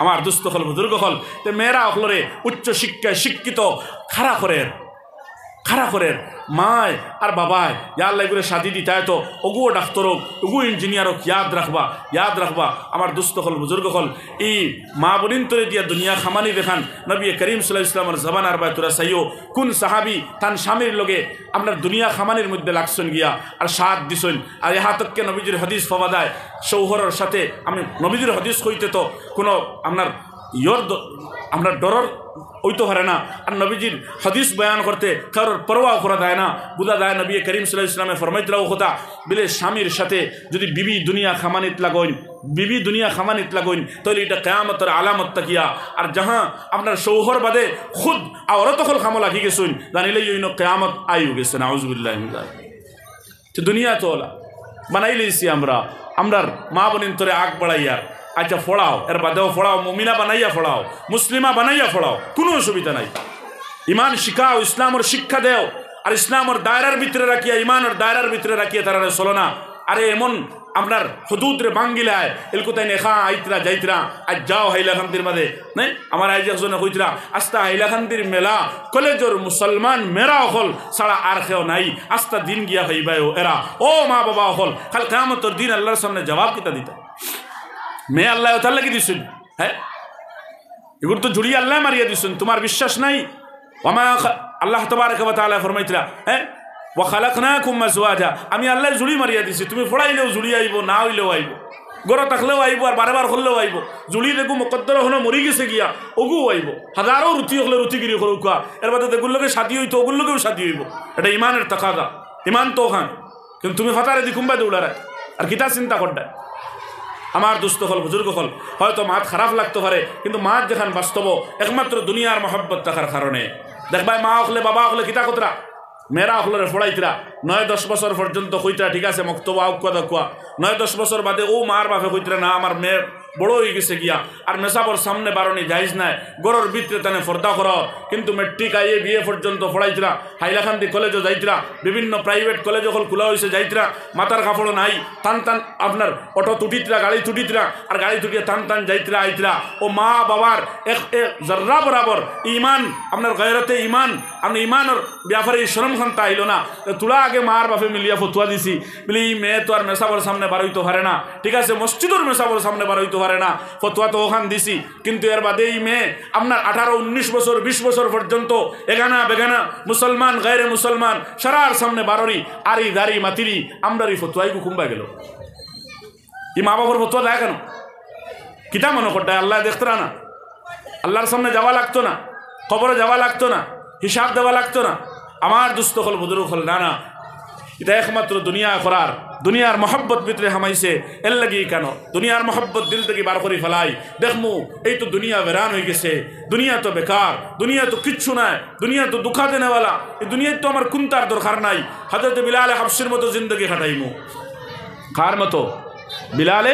আমার দুস্থ হল বুজুর্গ হল তে মেয়েরা হলরে উচ্চ শিক্ষায় শিক্ষিত খাড়া করেন মায় আর বাবায় আল্লাহ করে শাদি দিতায় তো ওগু ডাক্তার হোক ওগু ইঞ্জিনিয়ার হোক ইয়াদ রাখবা আমার দুস্থ হল বুজুর্গ হল এই মা বোনিন তরে দিয়া দুনিয়া খামানি দেখান নবী করিম সাল্লাল্লাহু আলাইহি ওয়াসাল্লামের জবানার বাই তোরা সাইও কোন সাহাবি তান স্বামীর লগে আপনার দুনিয়া খামানির মধ্যে লাগছেন গিয়া আর সাথ দিছেন আর ইহা তককে নবীজির হাদিস পাওয়া যায় শৌহরের সাথে আমি নবীজির হাদিস হইতে তো কোনো আপনার আপনার ডরর ওইতো পারে না আর নবীজির হাদিস বয়ান করতে কারোর পরোয়া করা যায় না বুঝা যায় নবী করিম সাল্লাল্লাহু আলাইহি ওয়াসাল্লামে ফরমাইতরাও কথা বলে স্বামীর সাথে যদি বিবি দুনিয়া খামানিত লাগইন তাহলে এটা কিয়ামতের আলামত তাকিয়া আর যাহা আপনার শৌহর বাদে খুদ আওরত হল খামলা কি গেছুন জানিলে ইনো কিয়ামত আইউ গেছে নাউজুবিল্লাহি মিন যালিক তো দুনিয়া তো ওলা বানাই লইছি আমরার মা বোনিন তোরে আগ বাড়াইয়ার আচ্ছা ফোড়াও এর বাদেও ফোড়াও মুমিনা বানাইয়া ফোড়াও মুসলিমা বানাইয়া ফোড়াও কোনো অসুবিধা নাই ইমান শিখাও ইসলামের শিক্ষা দেও আর ইসলামের দায়রার ভিতরে রাখিয়া ইমানের দায়রার ভিতরে রাখিয়া তারা চলো না আরে এমন আপনার হদুদরে বাঙ্গিলায় এলকুতাই নেখা আইতরা যাইতরা আজ যাও হাইলাকান্দির মাঝে নাই আমার আইজ একজনে কইতরা আস্তা হাইলাকান্দির মেলা কলেজর মুসলমান মেরা হল সারা আর খেও নাই আস্তা দিন গিয়া হইবাই এরা ও মা বাবা হল কাল কিয়ামতের দিন আল্লাহর সামনে জবাব কিতা দিতা মেয়ে আল্লাহ তাআলা কি দিছেন হ্যাঁ এগুলো তো জুড়ি আল্লাহ মারিয়া দিছেন তোমার বিশ্বাস নাই ওমা আল্লাহ তাবারক ওয়া তাআলা ফরমাইতরা হ্যাঁ ওয়া খালাকনাকুম আজওয়াজা আমি আল্লাহ জুড়ি মারিয়া দিছি তুমি ফড়াইলেও জুড়ি আইব না হইলেও আইব গড় থাকলেও আইব আর বারবার করলেও আইব জুড়ি দেখো মুকদ্দর হলো মরি গেছে গিয়া ওগু আইব হাজারো রুটি হলে রুটিগিরি করুকা এর বাদে এগুলোকে শাদি হইতো ওগুলোকেও শাদি হইব এটা ইমানের তাকাদা ইমান তো ওখান কিন্তু তুমি হতারে দিকুম্বা দৌড়ারায় আর কিতা চিন্তা করডা আমার দুস্থ হল বুজুর্গ হল হয়তো মাত খারাপ লাগতে পারে কিন্তু মাত যেখান বাস্তব একমাত্র দুনিয়ার মহব্বত থাকার কারণে দেখবাই মা হলে বাবা হলে কিতা কতরা মেয়েরা হলরে ফোড়াইতরা 9-10 বছর পর্যন্ত কইতরা ঠিক আছে মক্তবা আউকা দেখুয়া 9-10 বছর বাদে ও মার বাপে কইতরা না আমার মেয়ে বড় হয়ে গেছে গিয়া আর মেসাবর সামনে বারণি যাইজ নাই গরর ভিতরে তানে ফর্দা কর কিন্তু মেট্রিক আইয়ে বিয়ে পর্যন্ত ফোড়াইতরা হাইলাকান্দি কলেজও যাইতরা বিভিন্ন প্রাইভেট কলেজ যখন খোলা হয়েছে যাইতরা মাথার কাপড় নাই টান আপনার অটো তুটিতরা গাড়ি তুটিতরা আর গাড়ি তুটিয়ে টান যাইতরা আইতরা ও মা বাবার এক জর্রা বরাবর ইমান আপনার গায়রতে ইমান আপনি ইমানের ব্যাপারে শরম খান্তা আইল না তোরা আগে মার বাপে মিলিয়া ফতুয়া দিছি বলি মেয়ে তো আর মেসাবর সামনে বারইতে পারে না ঠিক আছে মসজিদের মেসাবর সামনে বারইতে পারে না ফতুয়া তো ওখান দিছি কিন্তু এর বাদে এই মেয়ে আপনার 18-19 বছর 20 বছর পর্যন্ত এগানা বেগানা মুসলমান গায়রে মুসলমান সারার সামনে বাররি আরি দাড়ি মাতিরি আমরারি ফতুয়াই কুকুম্বা গেল এই মা বাবার ফতুয়া দেয় কেন কিতা মনে করতে আল্লাহ দেখতরা না আল্লাহর সামনে যাওয়া লাগতো না কবরে যাওয়া লাগতো না হিসাব দেওয়া লাগতো না আমার দুস্থ হল বুজুর্গ হল না এটা একমাত্র দুনিয়া করার দুনিয়ার মহব্বত ভিতরে হামাইছে এর লাগি কেন দুনিয়ার মহব্বত দিল থেকে বার করে ফেলাই দেখমু এই তো দুনিয়া বেরান হয়ে গেছে দুনিয়া তো বেকার দুনিয়া তো কিচ্ছু নাই দুনিয়া তো দুঃখা দেনেওয়ালা এই দুনিয়ায় তো আমার কুন্তার দরকার নাই হযরত বিলাল হাবশির মতো জিন্দগি কাটাইমু কার মতো বিলাল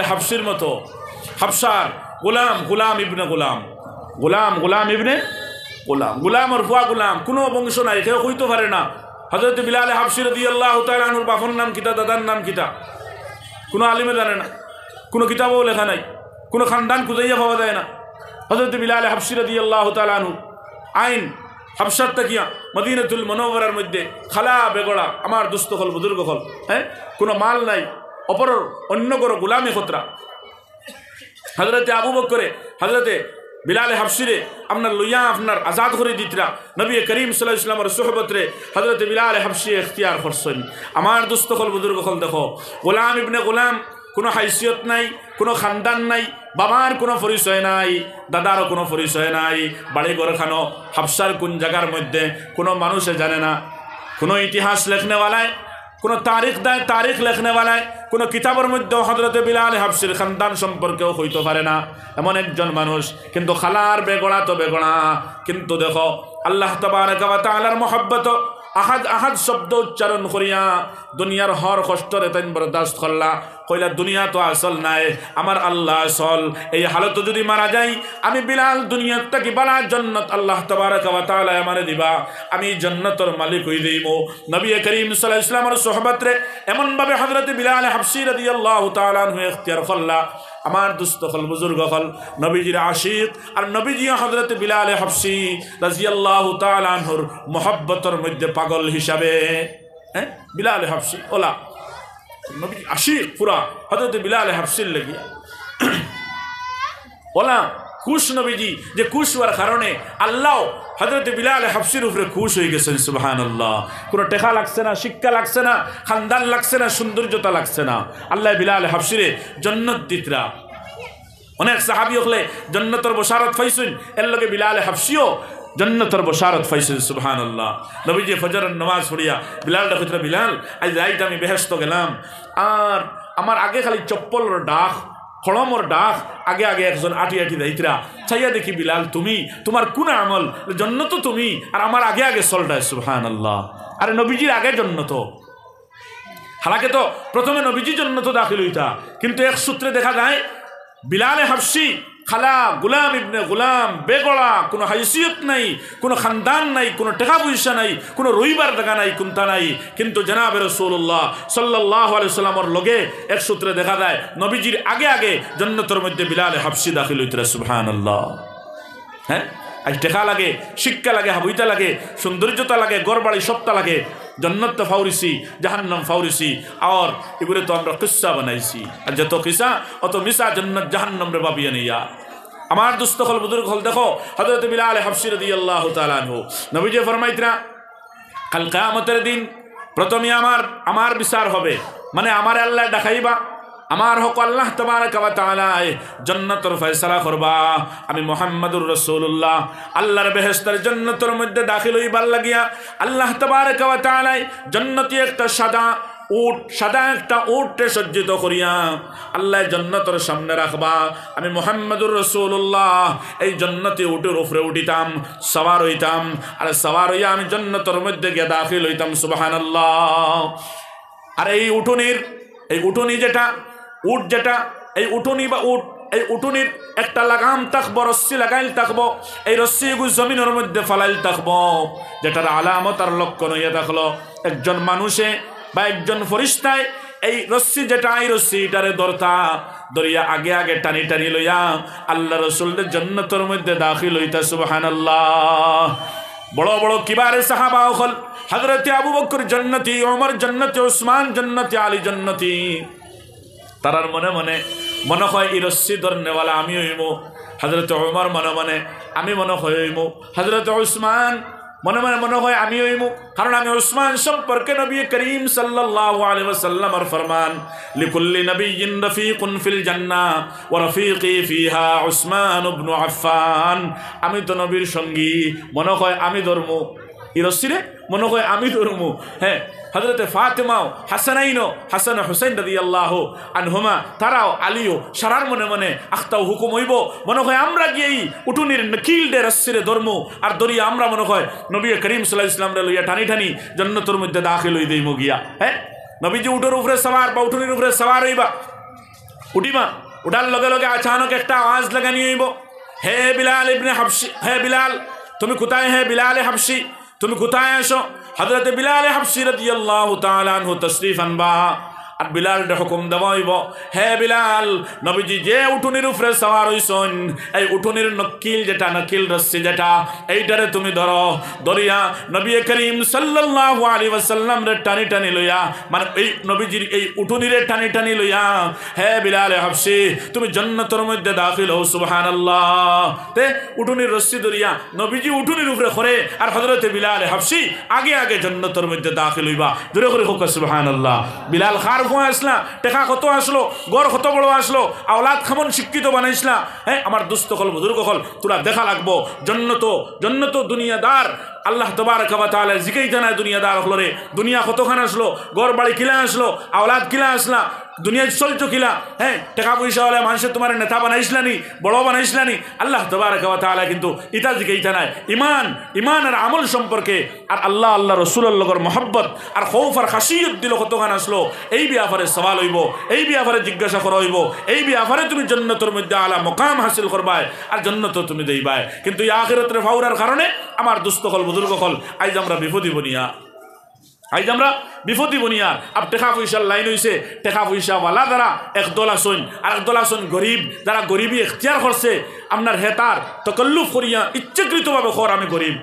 হাবশির মতো হাবশার গোলাম ইবনে গোলাম আর ফুয়া গোলাম কোনো বংশ নাই কেউ হইতে পারে না হযরত বিলাল হাবশি রাদিয়াল্লাহু তাআলা আনহুর বাপর নাম কিতা দাদার নাম কিতা কোনো আলিমে জানে না কোনো কিতাবও লেখা নাই কোনো খানদান খুঁজাইয়া পাওয়া যায় না হযরত বিলাল হাবশি রাদিয়াল্লাহু তাআলা আনহু আইন হাবশার তাকিয়া মদিনাতুল মুনাওয়ারার মধ্যে খালা বেগড়া আমার দুস্থ হল বুজুর্গ হল হ্যাঁ কোনো মাল নাই অপর অন্য কোনো গোলামি খতরা হযরতে আবু বকরে হযরতে বিলাল হাবশিরে আপনার লইয়া আপনার আজাদ করে দিতরা নবী করিম সাল্লাল্লাহু আলাইহি ওয়াসাল্লামের সুহবতরে হযরত বিলাল হাবশি ইখতিয়ার করছেন আমার দুস্থ হল বুজুর্গ হল দেখো গোলাম ইবনে গোলাম কোনো হাইসিয়ত নাই কোনো খানদান নাই বাবার কোনো পরিচয় নাই দাদারও কোনো পরিচয় নাই বাড়ি ঘর খানো হাবশার কোন জায়গার মধ্যে কোনো মানুষে জানে না কোনো ইতিহাস লেখনেওয়ালায় কোনো তারিখ লেখনেওয়ালায় কোনো কিতাবের মধ্যে হযরত বিলাল হাবশির খানদান সম্পর্কেও হইতে পারে না এমন একজন মানুষ কিন্তু খালার বেগড়া তো বেগড়া কিন্তু দেখো আল্লাহ তাবারক ওয়া তাআলার মহব্বত আহাদ শব্দ উচ্চারণ করিয়া দুনিয়ার হর কষ্টরে তাই বরদাস্ত করলা কইলা দুনিয়া তো আসল নাই আমার আল্লাহ আসল এই হালত যদি মারা যাই আমি বিলাল দুনিয়ার থেকে বালা জান্নাত আল্লাহ তাবারক ওয়া তাআলা আমারে দিবা আমি জান্নাতের মালিক হই দেব নবী করিম সাল্লাল্লাহু আলাইহি ওয়াসাল্লামের সুহবত রে এমন ভাবে হযরত বিলাল হাবশি রাদিয়াল্লাহু তাআলা আনহু ইখতিয়ার করলা আমার দুস্থ হল বুজুর্গ হল নবীজির আশিক আর নবীজি হযরত বিলাল হাবশি রাদিয়াল্লাহু তাআলা আনহুর মুহাব্বতের মধ্যে পাগল হিসাবে বিলাল হাবশি ওলা নবীজি আশিক পুরা হযরত বিলাল হাবশির লাগিয়া ওলা খুশ নবীজি যে খুশ হওয়ার কারণে আল্লাহ হযরত বিলাল হাবশির উপরে খুশ হয়ে গেছেন সুবহানাল্লাহ। কোনো টেকা লাগছে না, শিক্ষা লাগছে না, খানদান লাগছে না, সৌন্দর্যতা লাগছে না, আল্লাহ বিলাল হাবশিরে জান্নাত দিতরা। অনেক সাহাবী হলে জান্নাতের বশারত পাইছেন, এর লগে বিলাল হাবশিও জান্নাতের বশারত পাইছেন সুবহানাল্লাহ। নবীজি ফজরের নামাজ পড়িয়া বিলাল ডাকতে, বিলাল আজ রাইত আমি বেহেশত গেলাম আর আমার আগে খালি চপ্পলের ডাক খড়মর ডাক আগে আগে একজন আটি আটি দায়িত্রা চাইয়া দেখি বিলাল তুমি তোমার কোন আমল জন্নত তুমি আর আমার আগে আগে চলটায় সুবহানাল্লাহ। আরে নবীজির আগে জন্নত, হালাকে তো প্রথমে নবীজি জন্নত দাখিল হইতা, কিন্তু এক সূত্রে দেখা যায় বিলাল হাবশি খালা গুলাম ইবনে গুলাম বেগড়া, কোনো হাইসিয়ত নাই, কোনো খানদান নাই, কোনো টাকা পয়সা নাই, কোনো রইবার দেখা নাই, কোনটা নাই, কিন্তু জনাবে রাসূলুল্লাহ সাল্লাল্লাহু আলাইহি সাল্লামের লগে এক সূত্রে দেখা যায় নবীজির আগে আগে জান্নাতের মধ্যে বিলাল হাবশি দাখিল হইতরা সুবহানাল্লাহ। হ্যাঁ, আজ টাকা লাগে, শিক্ষা লাগে, হাবুইতা লাগে, সৌন্দর্যতা লাগে, গড়বাড়ি সবটা লাগে, জন্নত ফাউরিসি জাহান্নাম ফাউরিসি আর এগুলো তো আমরা কিসা বানাইছি, আর যত কিসা অত মিসা জান্নাত জাহান্নাম রে বাবিয়ে নিয়া। আমার দুস্থ হল বুজুর্গ হল দেখো হযরত বিলাল হাবশি রাদিয়াল্লাহু তাআলা আনহু নবীজি ফরমাইতরা কাল কিয়ামতের দিন প্রথমে আমার বিচার হবে, মানে আমার আল্লাহ দেখাইবা, আমার হক আল্লাহ তাবারাকা ওয়া তাআলা জান্নাতের ফয়সালা করবা, আমি মুহাম্মদুর রাসূলুল্লাহ আল্লাহর বেহেশতের জান্নাতের মধ্যে দাখিল হইবার লাগিয়া আল্লাহ তাবারাকা ওয়া তাআলা জান্নতি একটা সাদা একটা উটে সজ্জিত করিয়া আল্লাহ জান্নাতের সামনে রাখবা, আমি মুহাম্মদুর রাসূলুল্লাহ এই জান্নতি উটের উপরে উঠিতাম, সওয়ার হইতাম, আর সওয়ার হইয়া আমি জান্নাতের মধ্যে গিয়ে দাখিল হইতাম সুবহানাল্লাহ। আর এই উঠুনি যেটা উট যেটা এই উঠুনি বা উট এই উঠুনির একটা লাগাম থাকবো, রস্সি লাগাইল থাকবো, এই রস্সি জমিনের মধ্যে ফালাইল থাকবো, যেটার আলামত আর লক্ষণ হইয়া থাকলো একজন মানুষে বা একজন ফরিস্তায় এই রস্সি যেটা এই রস্সিটারে দরিয়া আগে আগে টানি টানি লইয়া আল্লাহ রাসূলের জান্নাতের মধ্যে দাখিল হইতা সুবহানাল্লাহ। বড় বড় কিবারে সাহাবা হল হযরত আবু বকর জান্নতি, ওমর জান্নতি, উসমান জান্নতি, আলী জান্নতি। তারার মনে মনে মনে হয় এই রস্সি ধরনেওয়ালা আমি হইমু, হযরত ওমর মনে মনে আমি মনে হইমু, হযরত উসমান মনে হয় আমি হইমু, কারণ আমি উসমান সম্পর্কে নবী করিম সাল্লাল্লাহু আলাইহি ওয়াসাল্লামের ফরমান লিকুল্লি নবিয়্যিন রফিকুন ফিল জান্নাহ ওয়া রফিকি ফিহা উসমান ইবনে আফফান। আমি তো নবীর সঙ্গী, মনে হয় আমি ধর্ম এই রস্সিরে মনে হয় আমি ধর্ম। হ্যাঁ, হযরতে ফাতেমাও হাসান হুসাইন রাদিয়াল্লাহু আনহুমা তারাও আলীও সারার মনে মনে আখতাও হুকুম হইব, মনে হয় আমরা গিয়েই উঠুনির নকিল দে রস্সিরে ধর্ম আর দরিয়া আমরা মনে হয় নবী করিম সাল্লাল্লাহু আলাইহি ওয়াসাল্লাম রে লইয়া টানি টানি জান্নাতের মধ্যে দাখিল হই দেইমু গিয়া। হ্যাঁ, নবীজি উটের উপরে সওয়ার বা উঠুনির উপরে সওয়ার হইবা, উঠিবা, উঠার লগে লগে আচানক একটা আওয়াজ লাগানি হইব, হে বিলাল ইবনে হাবশি, হে বিলাল তুমি কোথায়, হে বিলাল হাবশি তুমি কোথায় আসো। হযরত বিলাল হাবশি রাদিয়াল্লাহু তাআলা আনহু তশরীফ আনবা আর বিলাল হুকুম দেওয়া হইব, হে বিলাল নবীজি যে উঠুনির উপরে সওয়ার হইছেন এই উঠুনির নকিল যেটা নকিল রস্সি যেটা এইটারে তুমি ধরো, দরিয়া নবী করিম সাল্লাল্লাহু আলাইহি ওয়াসাল্লাম রে টানি টানি লইয়া, মানে এই নবীজির এই উঠুনিরে টানি টানি লইয়া হে বিলাল হাবশি তুমি জান্নাতের মধ্যে দাখিল হও সুবহানাল্লাহ। তে উঠুনির রস্সি দরিয়া নবীজি উঠুনির উপরে করে আর হযরত বিলাল হাবশি আগে আগে জান্নাতের মধ্যে দাখিল হইবা। জোরে করে হোক সুবহানাল্লাহ। বিলাল খার আসলা, টেকা কত আসলো, গড় কত বড় আসলো, আওলাদ খামন শিক্ষিত বানাইছলা। হ্যাঁ, আমার দুস্থ হল বুজুর্গ হল তোরা দেখা লাগবো জন্নত দুনিয়াদার আল্লাহ তাবারাকা ওয়া তাআলা জিকাইতে না দুনিয়াদার হলো রে, দুনিয়া কতখান আসলো, গড় বাড়ি কিলা আসলো, আওলাদ কিলা আসলা, দুনিয়ায় চলছো কিলা। হ্যাঁ, টাকা পয়সা হলে মানুষের তোমার নেতা বানাইছলানি, বড় বানাইছলানি, আল্লাহ তাবারাকা ওয়া তাআলা কিন্তু ইটা জিকাইতে নাই ইমান আর আমল সম্পর্কে, আর আল্লাহ রাসূলুল্লাহর মহব্বত আর খৌফ আর খাশিয়ত দিল কতখান আসলো, এই ব্যাপারে সওয়াল হইব, এই ব্যাপারে জিজ্ঞাসা করা হইব, এই ব্যাপারে তুমি জান্নাতের মধ্যে আলা মুকাম হাসিল করবাই আর জান্নাত তুমি দেইবাই। কিন্তু এই আখিরাতের ফাউরার কারণে আমার দুস্থ হল বুজুর্গ হল আজ আমরা বিপদী বনিয়া। আজ আমরা বিপদি বনিয়ার আব টেকা পয়সার লাইন হয়েছে, টেকা পয়সাওয়ালা দ্বারা একদল আসন আর একদল আসন গরিব, যারা গরিবী এখতিয়ার করছে আপনার হেতার তকল্লুফ করিয়া ইচ্ছাকৃতভাবে খর আমি গরিব,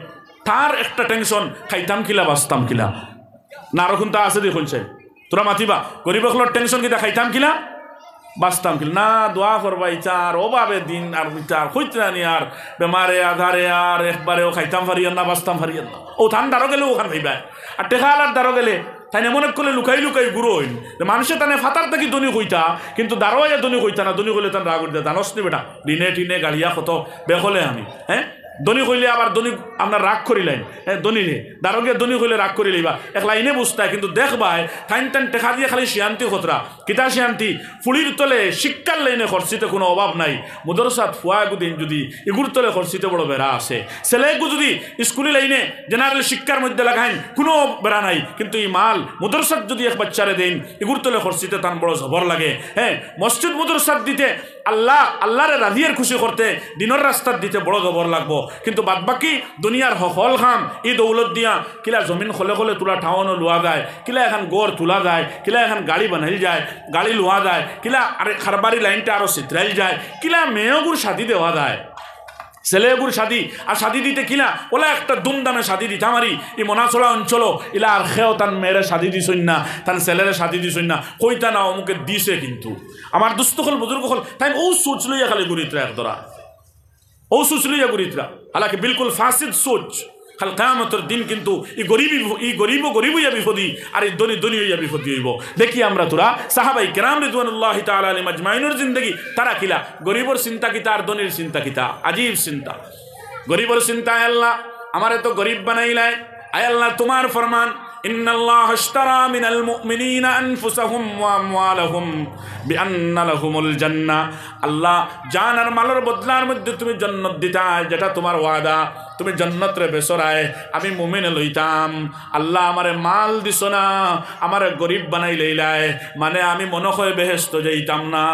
তার একটা টেনশন খাইতাম কিলা বাঁচতাম কিলা। না রকম তা আছে দেখুন সে তোরা মাতিবা গরিব হলোর টেনশন কিনা খাইতাম কিলা বাঁচতাম কিলা। না দোয়া করবা ইচার অভাবে দিন আর বিচার হইতানি আর বেমারে আধারে আর একবারেও খাইতাম ফারিয়ান না বাঁচতাম ফারিয়ান না। ও থান দারো গেলে ওখান ভাইবা আর টেকালার দারো গেলে তাই এমন এক করলে লুকাই লুকাই গুরু হইন মানুষে তানে ফাতার থেকে দনি কইতা কিন্তু দারোয়া দনি কইতা না, দনি কইলে তান রাগ উঠতে জানস নি বেটা দিনে টিনে গাড়িয়া কত বেহলে আমি হ্যাঁ দনি কইলে আবার দনি আপনার রাগ করিলেন হ্যাঁ দনিলে দারোগে দনি কইলে রাগ করি লইবা এক লাইনে বুঝতায় কিন্তু দেখবাই টাইন টাইন টেকা দিয়ে খালি শিয়ান্তি খতরা কিতা শিয়ান্তি ফুলির তলে শিক্ষার লাইনে খরচিতে কোনো অভাব নাই। মুদরসাত ফুয়া এগুদিন যদি এগুর তলে খরচিতে বড় বেড়া আছে, ছেলেগু যদি স্কুলি লাইনে জেনারেল শিক্ষার মধ্যে লাগাইন কোনো বেড়া নাই, কিন্তু এই মাল মুদরসাত যদি এক বাচ্চারে দেন এগুর তলে খরচিতে তার বড় জবর লাগে। হ্যাঁ মসজিদ মুদরসাত দিতে আল্লাহরে রাজিয়ার খুশি করতে দিনের রাস্তার দিতে বড় জবর লাগবো, কিন্তু বাদ বাকি দুনিয়ার হল খাম ই দৌলত দিয়া কিলা জমিন খলে খলে তোলা ঠাওয়ানো লোয়া যায়, কিলা এখন গড় তোলা যায়, কিলা এখন গাড়ি বানাইল যায়, গাড়ি লোয়া যায়, কিলা আরে খারবারি লাইনটা আরো চিত্রাইল যায়, কিলা মেয়েগুর শাদি দেওয়া যায়, ছেলেগুর শাদি আর শাদি দিতে কিলা ওলা একটা দুমদামে শাদি দিতে আমারই এই মনাচলা অঞ্চল ইলা আর খেয়েও তার মেয়েরা শাদি দিছই না, তার ছেলেরা শাদি দিছই না, কইতা না অমুকে দিছে, কিন্তু আমার দুস্থ হল বুজুর্গ হল তাই ও সোচ লইয়া খালি গুরিতরা একদরা ও সোচ লইয়া গুরিতরা হালাকি বিলকুল ফাসিদ সোচ। খাল কিয়ামতের দিন কিন্তু ই গরিব হইয়া বিপদী আর এই ধনী হইয়া বিপদী হইব। দেখি আমরা তোরা সাহাবাই কেরাম রিদওয়ানুল্লাহি তাআলা আলাইহিম আজমাইনের জিন্দেগি তারা কিলা গরিবর চিন্তা কিতা আর ধনীর চিন্তা কিতা, আজীব চিন্তা। গরিবর চিন্তা আল্লাহ আমারে তো গরিব বানাইলাই, আয় আল্লাহ তোমার ফরমান ইন্নাল্লাহ আশতারা মিনাল মুমিনিনা আনফুসাহুম ওয়া আমওয়ালাহুম বিআন্না লাহুমুল জান্নাহ, আল্লাহ জান আর মালের বদলার মধ্যে তুমি জান্নাত দিতা, যেটা তোমার ওয়াদা তুমি জান্নাত রে বেসরায় আমি মুমিন লইতাম। আল্লাহ আমারে মাল দিছ না, আমারে গরিব বানাই লইলাই, মানে আমি মনে হয় বেহেশত যাইতাম না,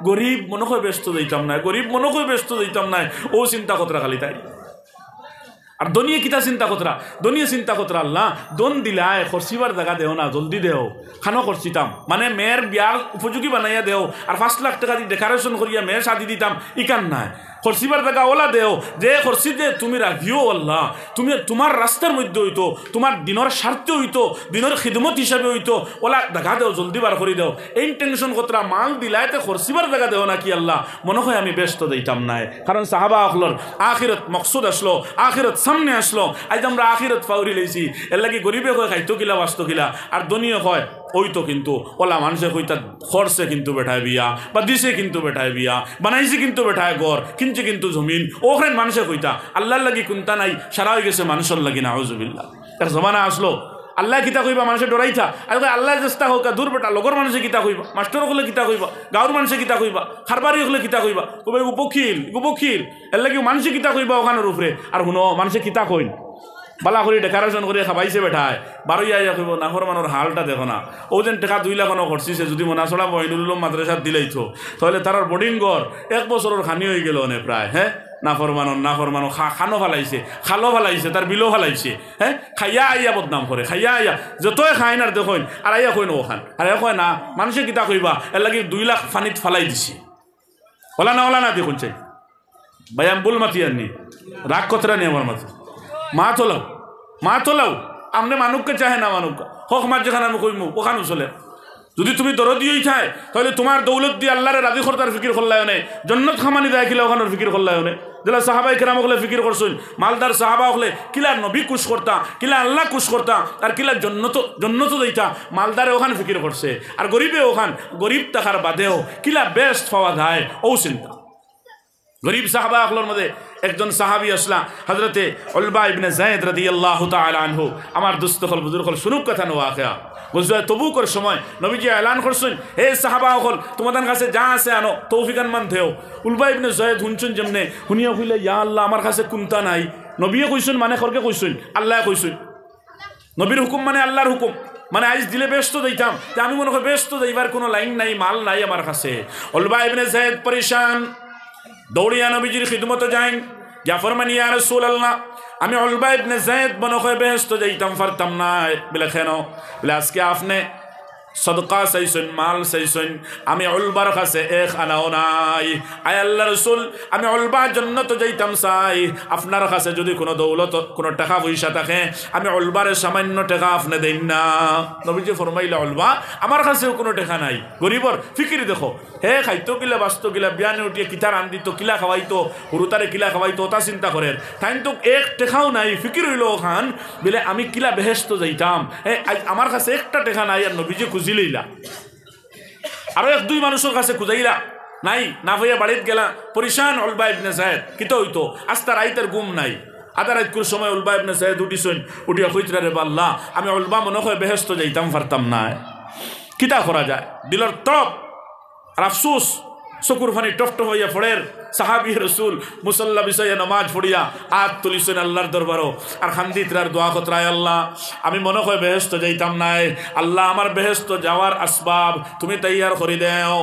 গরিব মনে হয় ব্যস্ত যাইতাম না, গরিব মনে হয় ব্যস্ত যাইতাম না, ও চিন্তা কতরা খালি তাই। আর দনিয়ে কিতা চিন্তা কতরা, দনিয়ে চিন্তা কতরা আল্লাহ দন দিলায় খরচিবার জায়গা দেও না, জলদি দেও খানো খরচিতাম, মানে মেয়ের বিয়ার উপযোগী বানাইয়া দেও আর 5 লাখ টাকা দিয়ে ডেকারেশন করিয়া মেয়ের শাদি দিতাম ইকান নাই, খরচিবার জায়গা ওলা দেও যে খরচি যে তুমি রাখিও আল্লাহ, তুমি তোমার রাস্তার মধ্যে হইতো, তোমার দিনের স্বার্থে হইতো, দিনের খিদমত হিসাবে হইতো, ওলা দেখা দেও জলদি বার করে দেও। এই টেনশন কতরা মাল দিলাইতে খরচিবার জায়গা দেও নাকি আল্লাহ, মনে হয় আমি ব্যস্ত দিতাম নাই। কারণ সাহাবা আখলর আখিরত মকসুদ আসলো, আখিরত সামনে আসলো, আজ আমরা আখিরত ফাউরি লইছি, এর লাগি গরিবে হয় খাইতো কিলা বাঁচতো কিলা, আর দনীয় হয় ওই তো কিন্তু ওলা মানুষে কইতা খরচে কিন্তু বেঠায় বিয়া বা দিছে কিন্তু বেঠায় বিয়া বানাইছে কিন্তু বেঠায় গড় কিনছে কিন্তু জমিন, ওখানে মানুষে কইতা আল্লাহর লাগি কোনটা নাই সারা হয়ে গেছে মানুষের লাগি না আউযুবিল্লাহ। তার জমানা আসলো আল্লাহ কিতা কইবা মানুষে ডরাইতা, আর আল্লাহ চেষ্টা হোক দূর বেটা লগর মানুষে কিতা কইবা, মাস্টার হলে কিতা কইবা, গাঁৱৰ মানুষে কিতা কইবা, খারবারি হলে কিতা কইবা, কবে উপখিল এর লাগি মানুষে কিতা কইবা ওখানের উপরে। আর শুনো মানুষে কিতা কইন বালা করে ডেকারেশন করে খাবাইছে বেঠায় বারোইয়া কইব নাহর মানুষ হালটা দেখো না, ও যেন টাকা 2 লাখ খরচিছে, যদি মনাচলা মহিনুল মাদ্রাসাত দিলেইতো তাহলে তার বোর্ডিং ঘর 1 বছরের খানি হয়ে গেল নে প্রায়। হ্যাঁ নাফরমানো খানো ফালাইছে, খালো ফালাইছে, তার বিলো ফালাইছে। হ্যাঁ খাইয়া আইয়া বদনাম করে, খাইয়া আইয়া যতই খাই না দেখুন আর আইয়া কইন ও খান, আর কয় না মানুষে কিতা কইবা এর লাগি 2 লাখ ফানিত ফালাই দিছি, ওলা না দেখুন চাই ভাই আমি বল মাতি আননি রাগ কতরা নেই আমার মাথা মা তোলাও আপনি মানুষকে চাহে না, মানুষ হক মার যেখানে আমি কইমু ওখানেও চলে। যদি তুমি দরদিই চাই তাহলে তোমার দৌলত দিয়ে আল্লাহরে রাজি করতার ফিকির করলায় নে, জন্নত খামানি দেয় কিলা ওখানের ফিকির করলায় নে, যেটা সাহাবাই কেরাম হলে ফিকির করছেন, মালদার সাহাবা হলে কিলা নবী কুশ করতা, কিলা আল্লাহ কুশ করতা, আর কিলা জন্নত দিতা মালদারে ওখানে ফিকির করছে, আর গরিবে ওখান গরিব টাকার বাদেও কিলা বেস্ট পাওয়া যায় ও চিন্তা। গরিব সাহাবা আকলর মধ্যে একজন সাহাবি আসলা হজরতে উলবা ইবনে যায়েদ রাদিয়াল্লাহু তাআলা আনহু, আমার দুস্থ হল বুজুর্গ হল শুনুক কথা নো ওয়াকিয়া বুঝলে তবুকর সময় নবীজি এলান করছেন হে সাহাবা হল তোমাদের কাছে যা আছে আনো তৌফিকান মান দেও। উলবা ইবনে যায়েদ শুনছেন যেমনে শুনিয়া কইলে ইয়া আল্লাহ আমার কাছে কোনটা নাই, নবীয়ে কইছেন মানে খরকে কইছেন আল্লাহ কইছেন, নবীর হুকুম মানে আল্লাহর হুকুম, মানে আজ দিলে ব্যস্ত দিতাম আমি মনে করি ব্যস্ত দিবার কোনো লাইন নাই মাল নাই আমার কাছে। উলবা ইবনে যায়েদ পরেশান দৌড়িয়া নবীজির খিদমতে যান, যা ফরমান ইয়া রাসূলুল্লাহ আমি উলবা ইবনে যায়েদ মনে হয় বেহেশত যাইতাম পারতাম না। বলে কেন? বলে আজকে আপনি সদকা চাইছেন, মাল চাইছেন, আমি উলবার কাছে এক আনাও নাই। আয় আল্লাহ রসুল, আমি উলবার জন্য তো যাইতাম চাই, আপনার কাছে যদি কোনো দৌলত কোনো টাকা পয়সা থাকে আমি উলবারের সামান্য টাকা আপনি দেন না। নবীজি ফরমাইলা উলবা আমার কাছেও কোনো টাকা নাই। গরিবর ফিকির দেখো, হে খাইতো কিলা বাঁচতো কিলা, বিয়ানে উঠিয়ে কিতার আন দিত, কিলা খাওয়াইতো, হুরুতারে কিলা খাওয়াইতো, তা চিন্তা করেন। তাই তো এক টেকাও নাই, ফিকির হইল খান বলে আমি কিলা বেহেশত যাইতাম, আমার কাছে একটা টেকা নাই। আর নবীজি খুঁজিলইলা, আরো এক দুই মানুষের কাছে খুঁজাইলা, নাই না ভাইয়া বাড়িতে গেলা পরিশান। উলবা ইবনে যায়েদ কিতো হইতো আস্তা রাইতের ঘুম নাই। আধা রাত করে সময় উলবা ইবনে যায়েদ উঠিছেন, উঠিয়া কইতরা রে আল্লাহ আমি উলবা মনে হয় বেহেশত যাইতাম পারতাম না। কিতা করা যায়? দিলর তপ আর আফসোস, চকুর ফানি টপ টপ হইয়া ফড়ের সাহাবি রসুল মুসল্লা বিষয়ে নমাজ পড়িয়া হাত তুলিছেন আল্লাহর দরবারও আর খান্দিতরার দোয়া কতরায়, আল্লাহ আমি মনে হয় বেহেশত যাইতাম নাই, আল্লাহ আমার বেহেশত যাওয়ার আসবাব তুমি তৈয়ার করে দেও।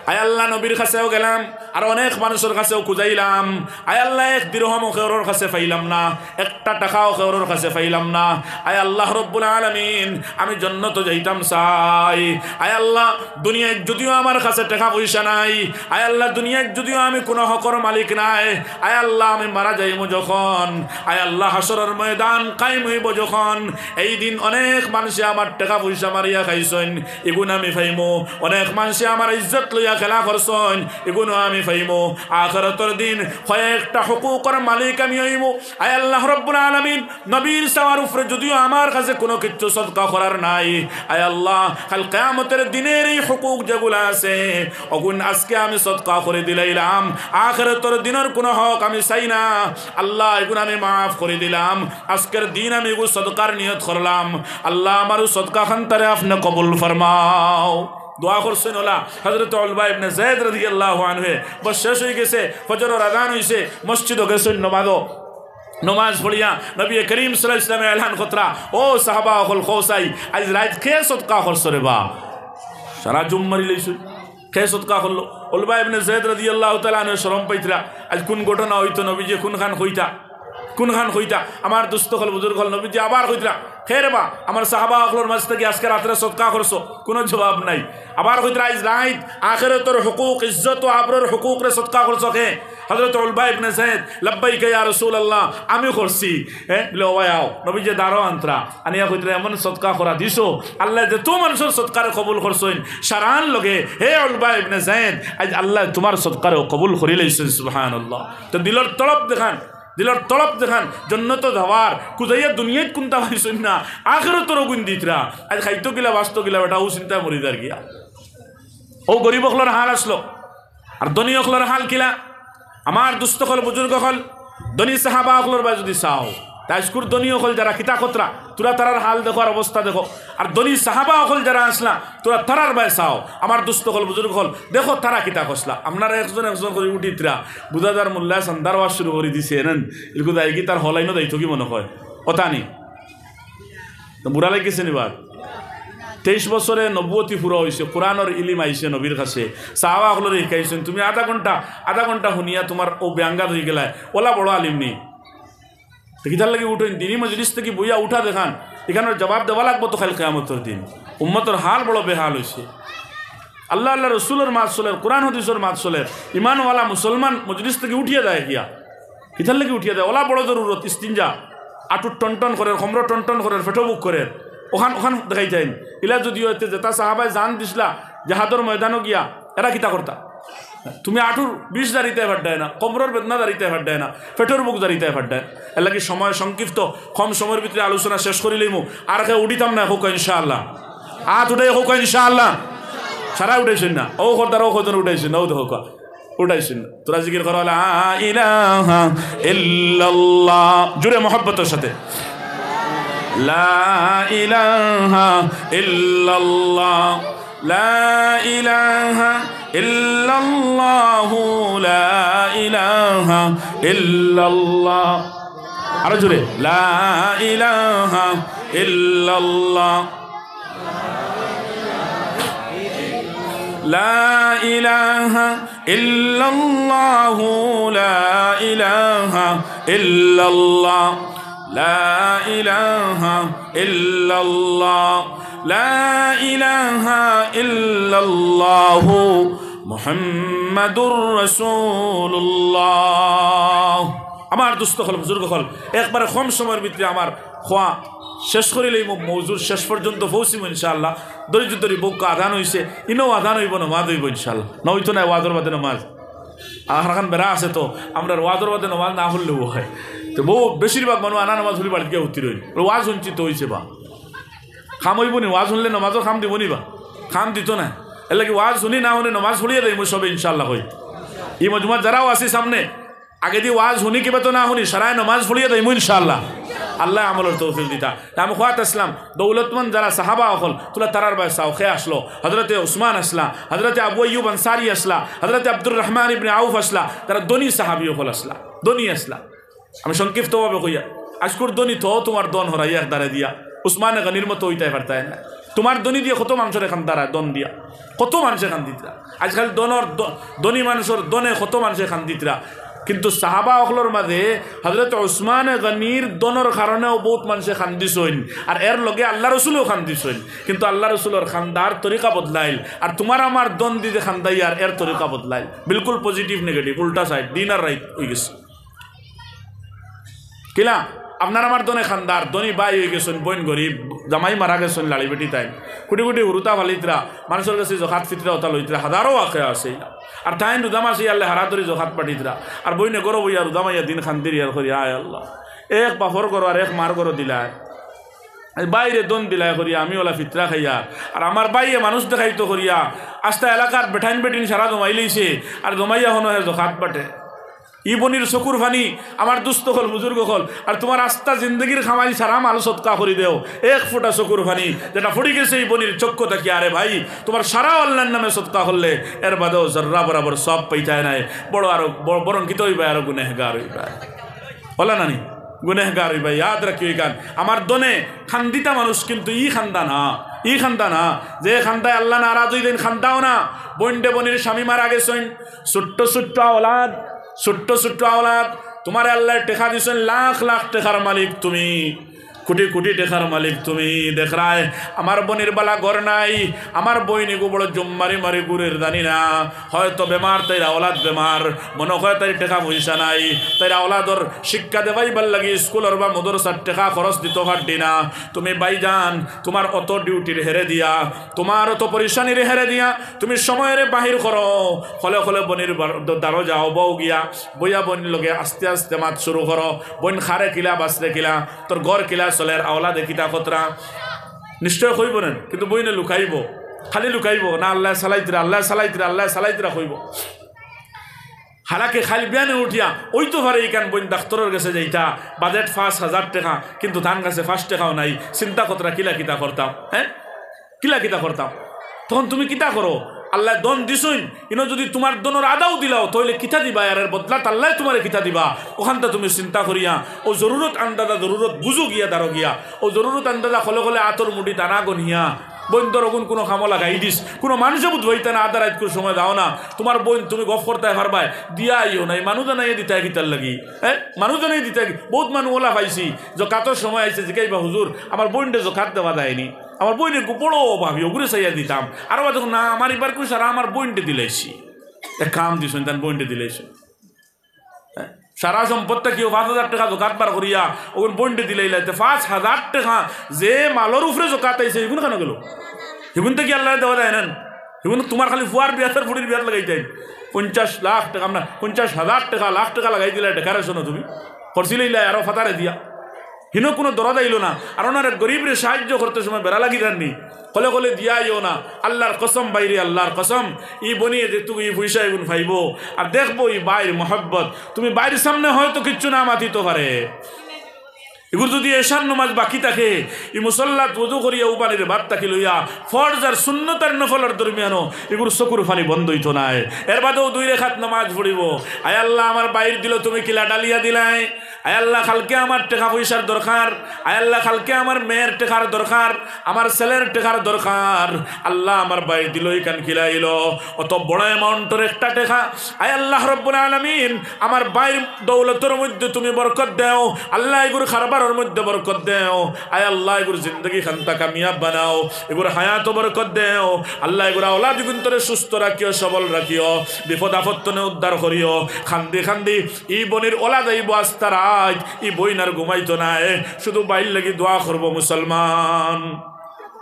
আয় আল্লাহ নবীর কাছেও গেলাম, আর অনেক মানুষের কাছেও খুঁজাইলাম। আয় আল্লাহ এক দিরহমও কেউর কাছে পাইলাম না, একটা টাকাও কেউর কাছে পাইলাম না। আয় আল্লাহ রব্বুল আলামিন আমি জান্নাতে যাইতাম চাই। আয় আল্লাহ দুনিয়ায় যদিও আমার কাছে টাকা পয়সা নাই, আয় আল্লাহ দুনিয়ায় যদিও আমি কোনো হকর মালিক নাই, আয় আল্লাহ আমি মারা যাইব যখন, আয় আল্লাহ হাসরের ময়দান কায়েম হইব যখন, এই দিন অনেক মানুষে আমার টাকা পয়সা মারিয়া খাইছেন, এগুন আমি পাইমু। অনেক মানুষে আমার ইজ্জত লইয়া খেলা করছেন, এগুলো আমি পাইমু। আখিরাতের দিন কয়েকটা হুকুকের মালিক আমি হইব। আয় আল্লাহ রব্বুল আলামিন নবীর সাওয়ার উপরে যদিও আমার কাছে কোনো কিছু সদকা করার নাই, আয় আল্লাহ কাল কিয়ামতের দিনের এই হুকুক যেগুলো আছে ওগুন আজকে আমি সদকা করে দিলাম। আখিরাতের দিনের কোনো হক আমি চাই না, আল্লাহ এগুলো আমি মাফ করে দিলাম। আজকের দিন আমি এগুলো সদকার নিয়ত করলাম, আল্লাহ আমার সদকা খানতারে আপনি কবুল ফরমাও। দোয়া করছেন ওলা হযরত উলবা ইবনে যায়েদ রাদিয়াল্লাহু আনহু। বস শেষ হয়ে গেছে, ফজরের আযান হইছে, মসজিদে গেছেন নমাজ পড়িয়া নবী করিম সাল্লাল্লাহু আলাইহি ওয়াসাল্লাম এলান কতরা, ও সাহাবা হল খোসাই আজ রাত কে সদকা করছে রে বা, সারা জুম্মারি লইছু কে সদকা করলো। উলবা ইবনে যায়েদ রাদিয়াল্লাহু তাআলা আনহু শরম পাইতরা, আজ কোন ঘটনা হইতো নবীজি কোন খান হইতা আমার দুস্থ হল বুজুর্গ হল, নবীজি আবার হইতরা খের বা আমার সাহাবা হলর মাঝ থেকে আজকে রাত্রে সদকা করছো, কোনো জবাব নাই। আবার হইতরা আজ রাত আখিরাতের হুকুক ইজ্জত ও আবরুর হুকুক রে সদকা করছো কে? হযরত উলবা ইবনে যায়েদ লব্বাইক ইয়া রাসূলুল্লাহ আমি করছি। বলে ওয়াও নবীজি দাঁড়ো আন্তরা আনিয়া কইতরা এমন সদকা করা দিছো আল্লাহ যে তো মানুষের সদকারে কবুল করছেন সারান লগে। হে উলবা ইবনে যায়েদ আজ আল্লাহ তোমার সদকারে কবুল করি লাইছেন, সুবহানাল্লাহ। তো দিলর তলব দেখান জন্নত যাওয়ার কুজাইয়া দুনিয়ায় কোনটা পাইছেন না, আখিরাতেরও গুণ দিতরা। আজ খাইতো গিলা বাঁচতো গিলা বেটা ও চিন্তা মরি দার গিয়া। ও গরিব হকলের হাল আসলো, আর ধনী হকলের হাল কিলা? আমার দুস্থ হল বুজুর্গ হল ধনী সাহাবা হকলের বা যদি চাও তাইস্কুর ধনী হল যারা কিতা কতরা তোরা তারার হাল দেখো আর অবস্থা দেখো, আর ধনী সাহাবা হল যারা আসলা তোরা তারার বাই চাও। আমার দুস্থ হল বুজুর্গ হল দেখো তারা কিতা কসলা। আপনারা একজন করে উঠিতরা বুধাদার মোল্লা সন্দার ওয়াজ শুরু করে দিছে এন এরকম দায় কি তার হলাইনও দায়িত্ব কি মনে হয় ওটা নি বুড়া লাগিছে নিবার 23 বছরে নবুয়তি পুরা হয়েছে, কোরআনের ইলিম আইছে নবীর কাছে, সাহাবা হল শিখাইছেন। তুমি আধা ঘন্টা শুনিয়া তোমার ও ব্যাঙ্গাত হয়ে গেলায়, ওলা বড় আলিম নেই কিতার লাগে উঠেন দিনই মজলিস থেকে বইয়া উঠা দেখান, এখানে জবাব দেওয়া লাগবো তো খালি কিয়ামতের দিন। উম্মতের হাল বড় বেহাল হয়েছে। আল্লাহ রসুলের মাত চলের, কোরআন হাদিসের মাত চলের, ইমানওয়ালা মুসলমান মজলিস থেকে উঠিয়ে দেয় গিয়া কিতার লাগে উঠিয়ে দেয়। ওলা বড় জরুরত ইস্তিনজা আটুর টন করে, খমর টন করে, ফেটো বুক করে ওখান দেখাই যায়। ইলা যদি হইতে যেটা সাহাবায় জান দিসলা জাহাদর ময়দানও গিয়া এরা কিতা করতা, তুমি আঠুর 20 দাঁড়িতে এবার দেয় না, কমরের বেদনা দাঁড়িতে এবার দেয় না, পেটের বুক দাঁড়িতে এবার দেয়। এর লাগে সময় সংক্ষিপ্ত, কম সময়ের ভিতরে আলোচনা শেষ করিলেইমু। আর কে উঠিতাম না হোক ইনশাআল্লাহ, হাত উঠে হোক ইনশাআল্লাহ, সারা উঠাইছেন না ও খরদার ও খরদার উঠাইছেন না, ও দেখো উঠাইছেন। তোরা জিকির করো লা ইলাহা ইল্লাল্লাহ জুড়ে মহব্বতের সাথে, লা ইলাহা ইল্লাল্লাহ, লা ইলাহা ইল্লাল্লাহ, লা ইলাহা ইল্লাল্লাহ। আরো জোরে, লা ইলাহা ইল্লাল্লাহ, লা ইলাহা ইল্লাল্লাহ, লা ইলাহা ইল্লাল্লাহ। লা ইলাহা ইল্লাল্লাহ লা ইলাহা ইল্লাল্লাহু মুহাম্মাদুর রাসূলুল্লাহ। আমার দুস্থ হল বুজুর্গ হল একবারে কম সময়ের ভিতরে আমার খোয়া শেষ করিলেই মৌজুর শেষ পর্যন্ত পৌঁছিব ইনশাআল্লাহ। দরিদ্র দরি বউকে আধান হয়েছে, ইনও আধান হইব নমাজ হইব ইনশাআল্লাহ। নয়তো নাই ওয়াদর বাদে নমাজ আর এখন বেড়া আছে, তো আমরা ওয়াদর বাদে নমাজ না হলেও হয়। তো বউ বেশিরভাগ মানুষ আনা নমাজ হলি বাড়িতে উত্তর হইল, ওয়াজ উঞ্চিত হয়েছে বা খাম হইব নি, ওয়াজ শুনলে নমাজও খাম দিব নি বা খাম দিত না। এর লাগে ওয়াজ শুনি না শুনি নমাজ হলিয়ে দেয় সবে ইনশাআল্লাহ হই। এই মজুমার যারাও আসি সামনে আগে দিয়ে ওয়াজ শুনি কিবা তো না শুনি সারায় নমাজ ফলিয়ে দেয় ইনশাআল্লাহ। আল্লাহ আমলের তৌফিক দিতা। আমি খোয়াত আসলাম দৌলতমন্দ যারা সাহাবা হল তুলা তারার বাসাও খেয়ে আসলো, হজরতে উসমান আসলা, হজরতে আবু আইয়ুব আনসারি আসলা, হজরতে আব্দুর রহমান ইবনে আউফ আসলা, তারা দনি সাহাবি হল আসলা, দনি আসলা। আমি সংক্ষিপ্তভাবে কইয়া আজকুর দনি তো তোমার দন হরাইয়া দাঁড়ে দিয়া উসমানে গনির মতো ওইটাই পারতায় না। তোমার দনি দিয়ে কত মানুষের এখান দাঁড়ায় দন দিয়া, কত মানুষ এখান দিতরা। আজকাল দনি মানুষের দনে কত মানুষ এখান দিতরা। কিন্তু সাহাবা অখলোর মাঝে হজরত উসমান গনির দনের কারণেও বহুত মানুষে খান্দিছইন, আর এর লগে আল্লাহ রসুলও খান্দিছইন। কিন্তু আল্লাহ রসুলের খান্দার তরিকা বদলাইল, আর তোমার আমার দন দিতে খান্দাই আর এর তরিকা বদলাইল। বিলকুল পজিটিভ নেগেটিভ উল্টা সাইড, দিন আর রাইট হয়ে গেছে। কিলা আপনার আমার দনে খান্দার দনি বাই হয়ে গেছেন, বইন গরিব জামাই মারা গেছেন, লাড়ি বেটি তাই কুটি কুটি হুরুতা ফালিতরা মানুষের কাছে জখাত ফিতরা ওতা লইতরা হাজারও আঁকে আছে। আর তাই রুদামা সে আল্লাহ হারাতরি জখাত পাঠিতরা, আর বইনে গরো বইয়া রুদামাইয়া দিন খান্দির আর করি আয় আল্লাহ এক পাফর করো আর এক মার করো দিলায় বাইরে দন দিলায় করিয়া আমি ওলা ফিতরা খাইয়া, আর আমার বাইয়ে মানুষ দেখাইতো করিয়া আস্তা এলাকার বেঠাইন বেটিন সারা জমাই লইছে, আর জমাইয়া হনো জখাত পাঠে। ই বনির চকুর ফানি আমার দুস্থ হল বুজুর্গ হল, আর তোমার আস্তা জিন্দগির খামাই সারা মাল সৎকা করি দেও এক ফোঁটা চকুর ফানি যেটা ফুটি গেছে এই বনির চক্ষু থাকি। আরে ভাই তোমার সারা আল্লাহর নামে সৎকা করলে এর বাদেও জর্রা বরাবর সব পাইতায় নাই, বড় আরো বরঙ্কিত হইবা আরো গুনেহগার হইবা, বলা নানি গুনেহগার হইবা। ইয়াদ রাখি ওই গান আমার দনে খান্দিতা মানুষ কিন্তু ই খান্দা না, ই খান্দা না যে খান্দায় আল্লাহ নারাজ হই দেন খান্দাও না। বন্ডে বনির স্বামী মারা গেছেন, ছোট্ট ছোট্ট আওলাদ, ছোট্ট ছোট্ট আওলাদ, তোমার আল্লাহ টেকা দিয়েছেন লাখ লাখ টেকার মালিক তুমি, কোটি কোটি টেকার মালিক তুমি। দেখ রায় আমার বোনের বালা ঘর নাই, আমার বইনি গো বড় জম্মারি মারি গুড়ের জানি না, হয়তো বেমার তাই আওলাদ বেমার, মনে হয় তাই টেকা পয়সা নাই, তাই আওলাদর শিক্ষা দেবাই ভাল লাগে স্কুলের বা মদরসার টেকা খরচ দিতে পারদি না। তুমি বাইজান তোমার অত ডিউটির হেরে দিয়া, তোমার অত পরিশানির হেরে দিয়া তুমি সময়ের বাহির করো, ফলে ফলে বনির দ্বারো যাও বউ গিয়া বইয়া বনির লগে আস্তে আস্তে মাত শুরু করো। বোন খারে কিলা বাঁচলে কিলা তোর ঘর কিলা চলের আওলা দেখিতা কতরা নিশ্চয় কইব না, কিন্তু বইনে লুকাইব, খালি লুকাইব না আল্লাহ সালাইতরা আল্লাহ সালাইতরা আল্লাহ সালাইতরা কইব। হালাকে খালি বিয়ানে উঠিয়া ওই তো পারে এইখান বইন ডাক্তারের কাছে যাইতা বাজেট 5,000 টাকা, কিন্তু তার কাছে 5 টাকাও নাই। চিন্তা কতরা কিলা কিতা করতাম, হ্যাঁ কিলা কিতা করতাম। তখন তুমি কিতা করো, আল্লাহ দন দিছইন ইনো যদি তোমার দনের আদাও দিলাও তাহলে কিতা দিবা, আর বদলা আল্লাহ তোমার কিতা দিবা। ওখানটা তুমি চিন্তা করিয়া ও জরুরত আন্দাজা জরুরত বুঝো গিয়া দাঁড়ো গিয়া ও জরুরত আন্দাজা খলে খলে আতর মুঠি দানা গনিয়া বইন্দর অগুন কোনো খামলা গাই দিস, কোনো মানুষে বুধ বইতে না আদার করে সময় দাও না। তোমার বইন তুমি গফ করতে পারবাই দিয়া আইও নাই, মানুষ জানাই দিতে গীতার লাগি, হ্যাঁ মানুষ জানাই দিতে। বহুত মানুষ ওলা পাইছি জকাতর সময় আইসে জিকাইবা হুজুর আমার বইনটা জকাত দেওয়া দেয়নি, আমার বইনের বড় ভাবি ওগুলো চাইয়া দিতাম, আর যখন না আমার এবার কইস আর আমার বইনটা দিলাইছি এক কাম দিছেন তার বইনটা দিলাইছি, হ্যাঁ সারা সম্পদটা কেউ 5,000 টাকা জোকাত বার করিয়া ওগুন বইনটা দিলাইলাইতে 5,000 টাকা যে মালর উপরে জোকাত আইছে এগুলো কেন গেল, এগুন থেকে আল্লাহ দেওয়া দেয় নেন, এগুলো তোমার খালি ফুয়ার বিয়াতের ফুটির বিয়াত লাগাই দেয় 50 লাখ টাকা, আমরা 50,000 টাকা লাখ টাকা লাগাই দিলে ডেকারেশনও তুমি করছিলেই আরো ফাতারে দিয়া হিনো কোনো দরদ আইল না। আর ওনার গরিবরে সাহায্য করতে সময় বেড়া লাগি দেননি, কলে কলে দিয়াইও না। আল্লাহর কসম বাইরে আল্লাহর কসম ই বনিয়ে যে তুমি ই পয়সা এগুন পাইব, আর দেখবো ই বাইর মহব্বত তুমি বাইরের সামনে হয়তো কিচ্ছু না মাতিতে পারে। এগুলো যদি এশার নমাজ বাকি থাকে ই মুসল্লাত ওযু করিয়া উবানির ভাত তাকি লইয়া ফরজ আর সুন্নতার নফলের দরমিয়ানো এগুলো চকুর ফানি বন্ধ হইতো নাই। এর বাদেও 2 রেখাত নামাজ পড়িব। আয় আল্লাহ আমার বাইর দিল তুমি কিলা ডালিয়া দিলাই, আয় আল্লাহ কালকে আমার টাকা পয়সার দরকার, আয় আল্লাহ কালকে আমার মেয়ের টাকার দরকার, আমার ছেলের টাকার দরকার। আল্লাহ আমার ভাই দিল এখান খিলাইল অত বড় অ্যামাউন্টের একটা টাকা, আয় আল্লাহ রব্বুল আলামিন আমার ভাইয়ের দৌলতের মধ্যে তুমি বরকত দেও, আল্লাহ এগুর খারবারের মধ্যে বরকত দেও, আয় আল্লাহ এগুর জিন্দগি খান্তা কামিয়াব বানাও, এগুর হায়াত বরকত দেও, আল্লাহ এগুর আওলাদ গুন্তরে সুস্থ রাখিও, সবল রাখিও, বিপদ আপত্তনে উদ্ধার করিও। খান্দি খান্দি ই বনির ওলা যাইব আস্তার আজ, ই বইনার ঘুমাইতো নাই, শুধু বাইর লাগি দোয়া করবো মুসলমান,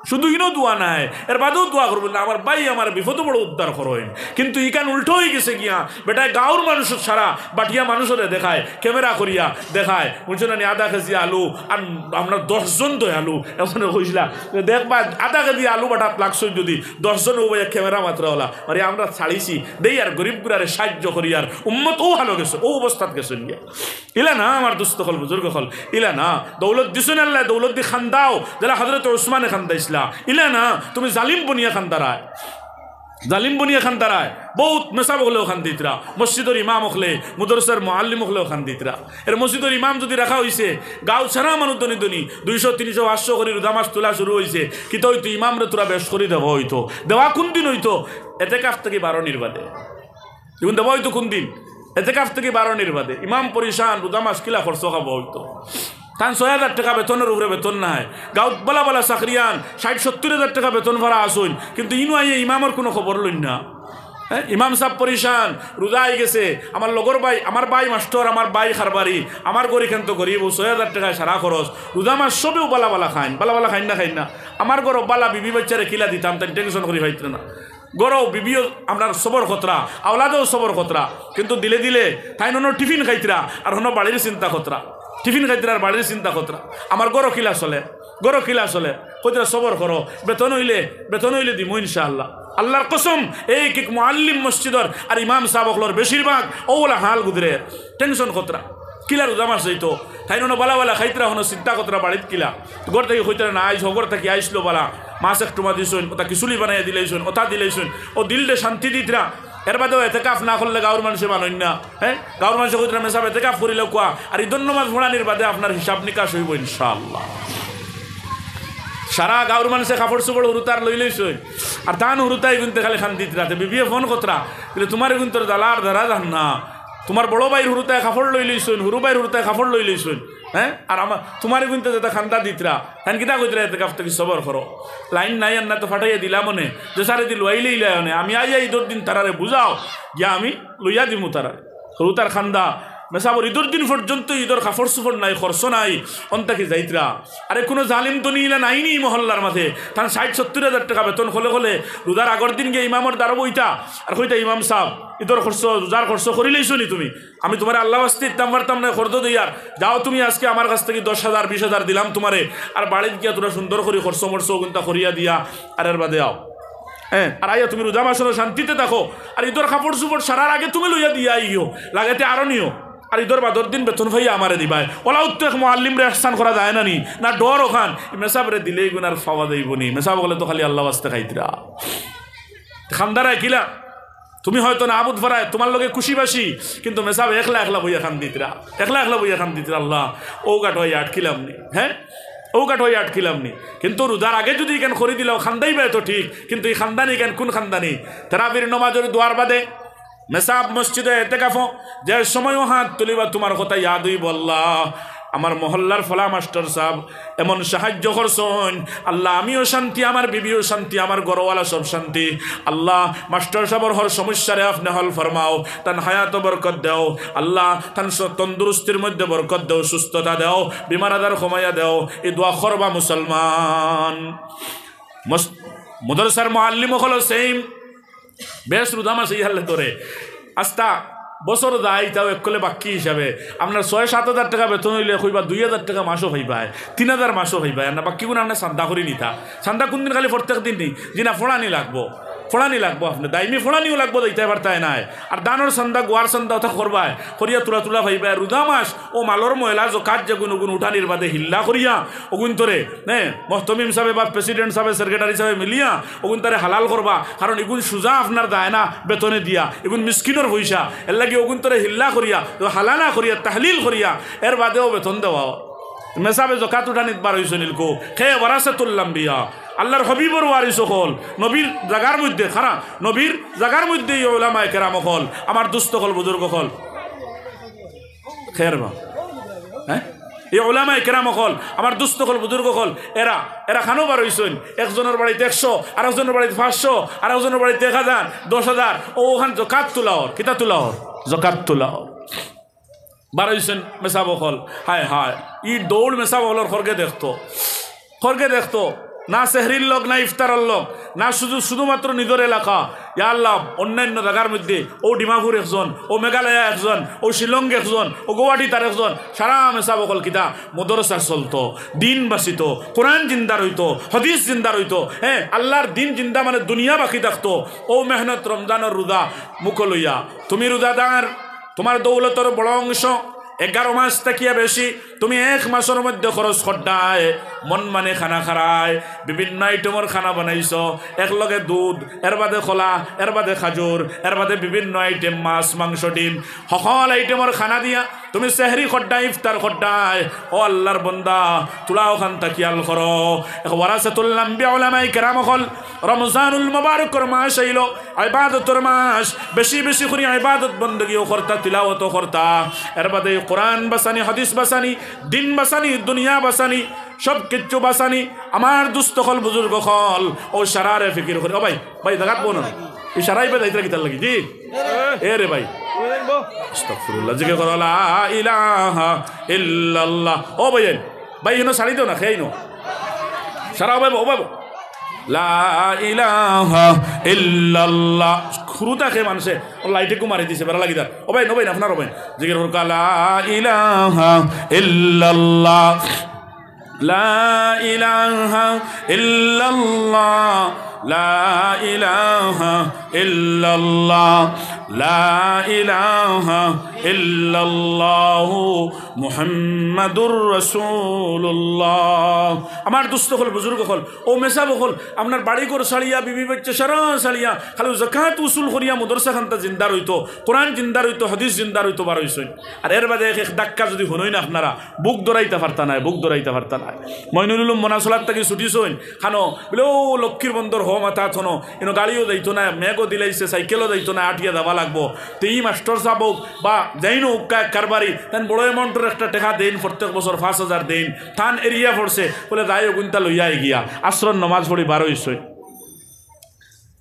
শুধু ইনো দোয়া নাই, এর বাদেও দোয়া করবো না আমার ভাই আমার বিপদ বড় উদ্ধার করেন। কিন্তু ইকান উল্টো হয়ে গেছে গিয়া বেটায় গাঁর মানুষ সারা বাটিয়া মানুষের দেখায়, ক্যামেরা করিয়া দেখায়, বুঝছো না আধা কেজি আলু আর আমরা 10 জন দয়ালু এখন কইসলা দেখবা আধা কেজি আলু বাটাত লাগছো যদি 10 জন ও ক্যামেরা মাত্র হলা মানে আমরা ছাড়িছি দেই আর গরিব গুড়ারে সাহায্য করি আর উম্মত ও ভালো গেছে, ও অবস্থাত গেছে গিয়া ইলা না আমার দুস্থ হল বুজুর্গ হল ইলা না দৌলত দিছেন আল্লাহ, দৌলত দি খান্দাও যারা হযরত ওসমানে খান্দাইছিল ইলা না তুমি জালিম বনিয়া খান্দারায়, জালিম বনিয়া খান্দারায় বহুত মেসাব হলেও খান দিতরা, মসজিদের ইমাম হলে মুদরসার মুআল্লিম হলেও খান দিতরা। এর মসজিদের ইমাম যদি রাখা হয়েছে গাঁও ছাড়া মানুষ দনি দনি 200 300 500 করে রুদামাস তোলা শুরু হয়েছে, কিন্তু হইতো ইমামরে তোরা বেশ করে দেওয়া হইতো, দেওয়া কোন দিন হইতো এতেকাফ থেকে 12 নির্বাদে, এখন দেওয়া হইতো কোন দিন এতেকাফ থেকে 12 নির্বাদে। ইমাম পরিশান রুদামাস কিলা খরচ খাবো হইতো, তান 6,000 টাকা বেতনের উপরে বেতন নাই, গাঁত বলা বলা চাকরিয়ান 60-70,000 টাকা বেতন ভাড়া আসুন, কিন্তু ইনু আইয়ে ইমামর কোনো খবর লইন না। হ্যাঁ ইমাম সাহেব পরিশান রোজা আই গেছে, আমার লগর ভাই আমার ভাই মাস্টর আমার ভাই খারবারি আমার গরি কেন তো গরিব 6,000 টাকায় সারা খরচ, রোজা মাস সবেও বালা বালা খাইন, বালা বালা খাইন না আমার গরো বালা বিবি বাচ্চারে কিলা দিতাম তাই টেনশন করি হইতো না, গরো বিবিও আপনার সবর খতরা আওলাদেও সবর খতরা, কিন্তু দিলে দিলে তাই হনো টিফিন খাইতরা আর হনো বাড়ির চিন্তা খতরা, টিফিন খাইতরা আর বাড়ির চিন্তা খতরা, আমার গরো কিলা চলে গরো কিলা চলে কইতরা সবর করো, বেতন হইলে দিব ইনশাআল্লাহ। আল্লাহর কসম এই কি মুআল্লিম মসজিদর আর ইমাম সাহেবগুলোর বেশিরভাগ ওলা হাল গুদরে টেনশন খতরা কিলার উদামাস যাইতো তাই নো বালা বালা খাইতরা হনো চিন্তা খতরা বাড়িত কিলা ঘর থেকে হইতরা না আইস ঘর থেকে আইসলো বালা মাছ একটু মা দিছুন ওটা কিচুলি বানাইয়া দিলেইছুন ওটা দিলেইছুন ও দিলটা শান্তি দিতরা। এর বাদেও এতেকাফ না করলে গাঁর মানুষে মানন না, হ্যাঁ গাঁর মানুষে কইতরা মেসাব এতেকাফ করিলে কোয়া আর ঈদুন নামাজ পড়ানির বাদে আপনার হিসাব নিকাশ হইব ইনশাআল্লাহ। সারা গাঁর মানুষে কাপড় চোপড় হুরুতার লই লইছই আর তান হুরুতাই কিন্তু খালি খান দিত রাতে বিবিয়ে ফোন কতরা কিন্তু তোমার কিন্তু দালার ধারা যান না, তোমার বড় ভাইয়ের হুরুতায় কাপড় লই লইছুন হুরু ভাইয়ের হুরুতায় কাপড় লই লইছুন, হ্যাঁ আর আমার তোমার কিন্তু যেটা খান্দা দিতরা হ্যাঁ কিতা কইতরা এতে কাপ থেকে সবর করো লাইন নাই আর না তো ফাটাইয়া দিলাম মনে যে সারে দিল ওয়াইলেই লাইনে আমি আইয়া ঈদের দিন তারারে বুঝাও গিয়া আমি লইয়া দিমু তারারে হুরুতার খান্দা মেসাবর ঈদের দিন পর্যন্ত ঈদের কাপড় চোপড় নাই খরচ নাই অন্তাকে যাইতরা। আরে কোনো জালিম তো নিলে নাইনি মহল্লার মাঝে তার 60-70,000 টাকা বেতন হলে হলে রোজার আগর দিন গিয়ে ইমামর দ্বারা বইতা আর কইতা ইমাম সাহেব ঈদের খরচ রোজার খরচ করিলেইছো নি তুমি, আমি তোমার আল্লাহ আস্তে ইতাম পারতাম না খরচ দিয়ার যাও তুমি আজকে আমার কাছ থেকে 10,000 20,000 দিলাম তোমারে আর বাড়িতে গিয়া তোরা সুন্দর করে খরচ মরচ কিন্তু করিয়া দিয়া আর এর বাদে আও, হ্যাঁ আর আইয়া তুমি রোজা মাসের শান্তিতে থাকো আর ঈদের কাপড় চোপড় সারার আগে তুমি লইয়া দিয়া আইও লাগাতে আরো নিও আর ঈদের বাদর দিন বেতন ভাইয়া আমারে দিবাই ওলা উত্তর মুআল্লিম রে ইহসান করা যায় না নি না ডর ওখান মেসাব রে দিলেই গুনার ফাওয়া দেইব নি, মেসাব বলে তো খালি আল্লাহ ওয়াস্তে খাইতরা খান্দারায় কিলা তুমি হয়তো না আবুদ ভরায় তোমার লগে খুশিবাসী কিন্তু মেসাব একলা বইয়া খান দিতরা একলা বইয়া খান দিতরা আল্লাহ ও গাট হইয়া আটকিলাম নি, হ্যাঁ ও কাঠ হয়ে আটকিলাম নি, কিন্তু রোজার আগে যদি এখান খরি দিলাও খান্দাইবে তো ঠিক, কিন্তু এই খান্দানি কেন কোন খান্দানি তারাবির নমাজের দুয়ার বাদে মেসাব মসজিদে এতেকাফ যে সময়ও হাত তুলিবা তোমার কথা ইয়াদ হইব আল্লাহ আমার মহল্লার ফলা মাস্টার সাহেব এমন সাহায্য করছেন আল্লাহ আমিও শান্তি আমার বিবিও শান্তি আমার গরওয়ালা সব শান্তি আল্লাহ মাস্টার সাহেবর হর সমস্যারে আপনি হল ফরমাও তান হায়াত বরকত দেও আল্লাহ তান তন্দুরস্তির মধ্যে বরকত দেও সুস্থতা দেও বিমার আদার কমাইয়া দেও এই দোয়া করবা মুসলমান। মুদরসার মুআল্লিম হলো সেম বেশ রুদামা সেই হালে ধরে আস্তা বছর যায় তাও একলে বাক্কি হিসাবে আপনার 6-7 হাজার টাকা বেতন হইলে কইবা 2,000 টাকা মাসও হইবায় 3,000 মাসও হইবায় না বাক্কিগুলো আপনার চান্দা করি নিতা চান্দা কোন দিন খালি প্রত্যেক দিন নি যিনা ফোড়ানি লাগবো ফোড়ানি লাগবো আপনি দাইমি ফোড়ানিও লাগবো দিতে পারতায় নাই আর দানোর সন্দা গোয়ার সন্দা ওটা করবায় করিয়া তুলা তুলা ভাইবা রুদা মাস ও মালর ময়লা কাজ যেগুন ওগুন উঠানির বাদে হিল্লা করিয়া ওগুন তোরে হ্যাঁ মহতমিম সাহেব বা প্রেসিডেন্ট সাহেব সেক্রেটারি সাহেব মিলিয়া ওগুন তারে হালাল করবা কারণ এগুন সুজা আপনার দায় না বেতনে দিয়া এগুন মিসকিনের পয়সা এর লাগে ওগুন তোরে হিল্লা করিয়া হালানা করিয়া তাহলিল করিয়া এর বাদেও বেতন দেওয়া মেসাবে জকাত উঠানিত বার হইছে নীলকো খে ওয়ারাসাতুল্লাম বিয়া আল্লাহর হবিবর ওয়ারিস হল নবীর জাগার মধ্যে খারা নবীর জাগার মধ্যে উলামায়ে কেরাম হল আমার দুস্থ হল বুজুর্গ হল খের বা হ্যাঁ এই উলামায়ে কেরাম হল আমার দুস্থ হল বুজুর্গ হল এরা এরা খানো বার হইছেন একজনের বাড়িতে 100 আরেকজনের বাড়িতে 500 আরেকজনের বাড়িতে 1000 10,000 ও ওখান জকাত তুলাওর কিতা তুলাওর জকাত তুলাওর বার হইছেন মেসাব হল হায় হায় ই দৌড় মেসাব হলর খরগে দেখতো না সেহরির লোক না ইফতারের লোক না শুধুমাত্র নিজের এলাকা ইয়া আল্লাহ অন্যান্য জায়গার মধ্যে ও ডিমাপুর একজন ও মেঘালয় একজন ও শিলং একজন ও গুয়াহাটি তার একজন সারা মেসাব হল কিতা মদরসা চলতো দিন বাঁচিত কোরআন জিন্দা রইতো হদিস জিন্দা রইতো হ্যাঁ আল্লাহর দিন জিন্দা মানে দুনিয়া বাকি থাকতো ও মেহনত রমজানের রোজা মুখ লইয়া তুমি রোজাদার তোমার দৌলতর বড় অংশ 11 মাস তাকিয়া বেশি তুমি 1 মাসের মধ্যে খরচ করতায় মন মানে খানা খারায় বিভিন্ন আইটেমের খানা বানাইছো একলগে দুধ এর বাদে খোলা এর বাদে খাজুর এর বাদে বিভিন্ন আইটেম মাছ মাংস ডিম সকল আইটেমের খানা দিয়া তুমি সেহরি খড্ডায় ইফতার খড্ডায় ও আল্লাহর বন্দা তুলা ওখান তাকিয়াল করো ওয়ারাসাতুল আম্বিয়া উলামায়ে কেরাম হল রমজানুল মুবারকর মাস আইল ইবাদতের মাস বেশি বেশি করে ইবাদত বندگিও করতা তিলাওয়াত করতা এর বাদে কোরআন বাসানি হাদিস বাসানি দিন বাসানি দুনিয়া বাসানি সব কিছু বাসানি আমার দুস্থ হল বুজুর্গ হল ও সারারে ফিকির করে ও ভাই জাগাত বোন ইশারাই বে দাইতরা কিতাল লাগি জি এ রে ভাই আস্তাগফিরুল্লাহ জিকির করো লা ইলাহা ইল্লাল্লাহ ও ভাই ইনো সারি দাও না খেইনো সারা ভাই ও ভাই লা ইলাহা ইল্লাল্লাহ খুরুতা খে মানুষে ও লাইটে কো মারি দিছে বেলা লাগি দার ও ভাই নো ভাই আপনার ভাই জিকির করো লা ইলাহা ইল্লাল্লাহ লা ইলাহা ইল্লাল্লাহ লা ইলাহা ইল্লাল্লাহ লা ইলাহা ইল্লাল্লাহ মুহাম্মাদুর রাসূলুল্লাহ আমার দুস্থ হল বুজুর্গ হল ও মেসাব হল আপনার বাড়ি ঘর সারিয়া বিবি বাচ্চা সারা সারিয়া খালি যাকাত উসুল করিয়া মাদ্রাসা খানটা জিন্দা রইতো কোরআন জিন্দা রইতো হাদিস জিন্দা রইতো বার হইছেন আর এর বাদে এক ধাক্কা যদি হনই না আপনারা বুক দরাইতে পারতা না মইনুল উলুম মনাসলাত থেকে ছুটিছইন খানো বলে ও লক্ষ্মীর বন্দর হ মাথা থনো এনো গাড়িও যাইতো না মেঘও দিলাইছে সাইকেলও যাইতো না আটিয়া যাওয়া লাগবো তো এই মাস্টার সাহেব বা যাইনো উক্কা কারবারি তান বড় অ্যামাউন্টের একটা টাকা দেন প্রত্যেক বছর 5,000 দেন থান এরিয়া পড়ছে বলে যাই গুনতা লইয়া গিয়া আশ্রম নমাজ পড়ি বার হইছই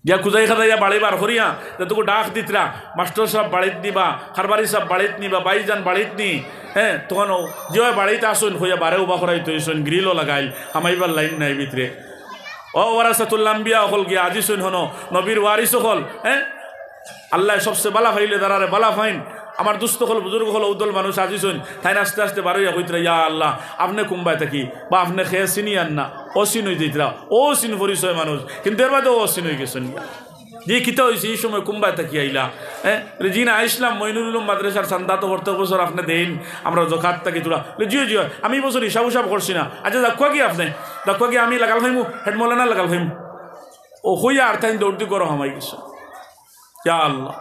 গিয়া খুঁজাই খাজাইয়া বাড়ি বার করিয়া তোকে ডাক দিতরা মাস্টার সাহেব বাড়িত নিবা খারবারি সাহেব বাড়িত নিবা বাইজান বাড়িত নি হ্যাঁ তখন যে বাড়িতে আসুন হইয়া বারে উবা করাই তৈছন গ্রিলও লাগাইল হামাইবার লাইন নাই ভিতরে ও ওয়ারাসাতুল আম্বিয়া হল গিয়া আজি শুন হনো নবীর ওয়ারিস হল হ্যাঁ আল্লাহ সবচেয়ে বালা ফাইলে দাঁড়ারে বালা ফাইন আমার দুস্থ হল বুজুর্গ হল উদল মানুষ আজি শুন তাই আস্তে আস্তে বারোইয়া কইতরা ইয়া আল্লাহ আপনি কুম্বাই থাকি বা আপনি খেয়ে চিনি আন না ও চিন হয়ে দিতরা ও চিন পরিচয় মানুষ কিন্তু এর বাদে ও চিন হয়ে গেছেন যে কিতা হয়েছে এই সময় কুম্বাই থাকি আইলা হ্যাঁ জি না আইসলাম মইনুল উলুম মাদ্রাসার চান্দা তো প্রত্যেক বছর আপনি দেন আমরা জকাত থাকি তোলা জিও আমি বছর হিসাব উসাব করছি না আচ্ছা দেখুয়া কি আপনি দেখুয়া কি আমি লাগাল ফাইমু হেড মৌলানা লাগাল ফাইমু ও হইয়া আর তাই দৌড়দি করো হামাই গেছে ইয়া আল্লাহ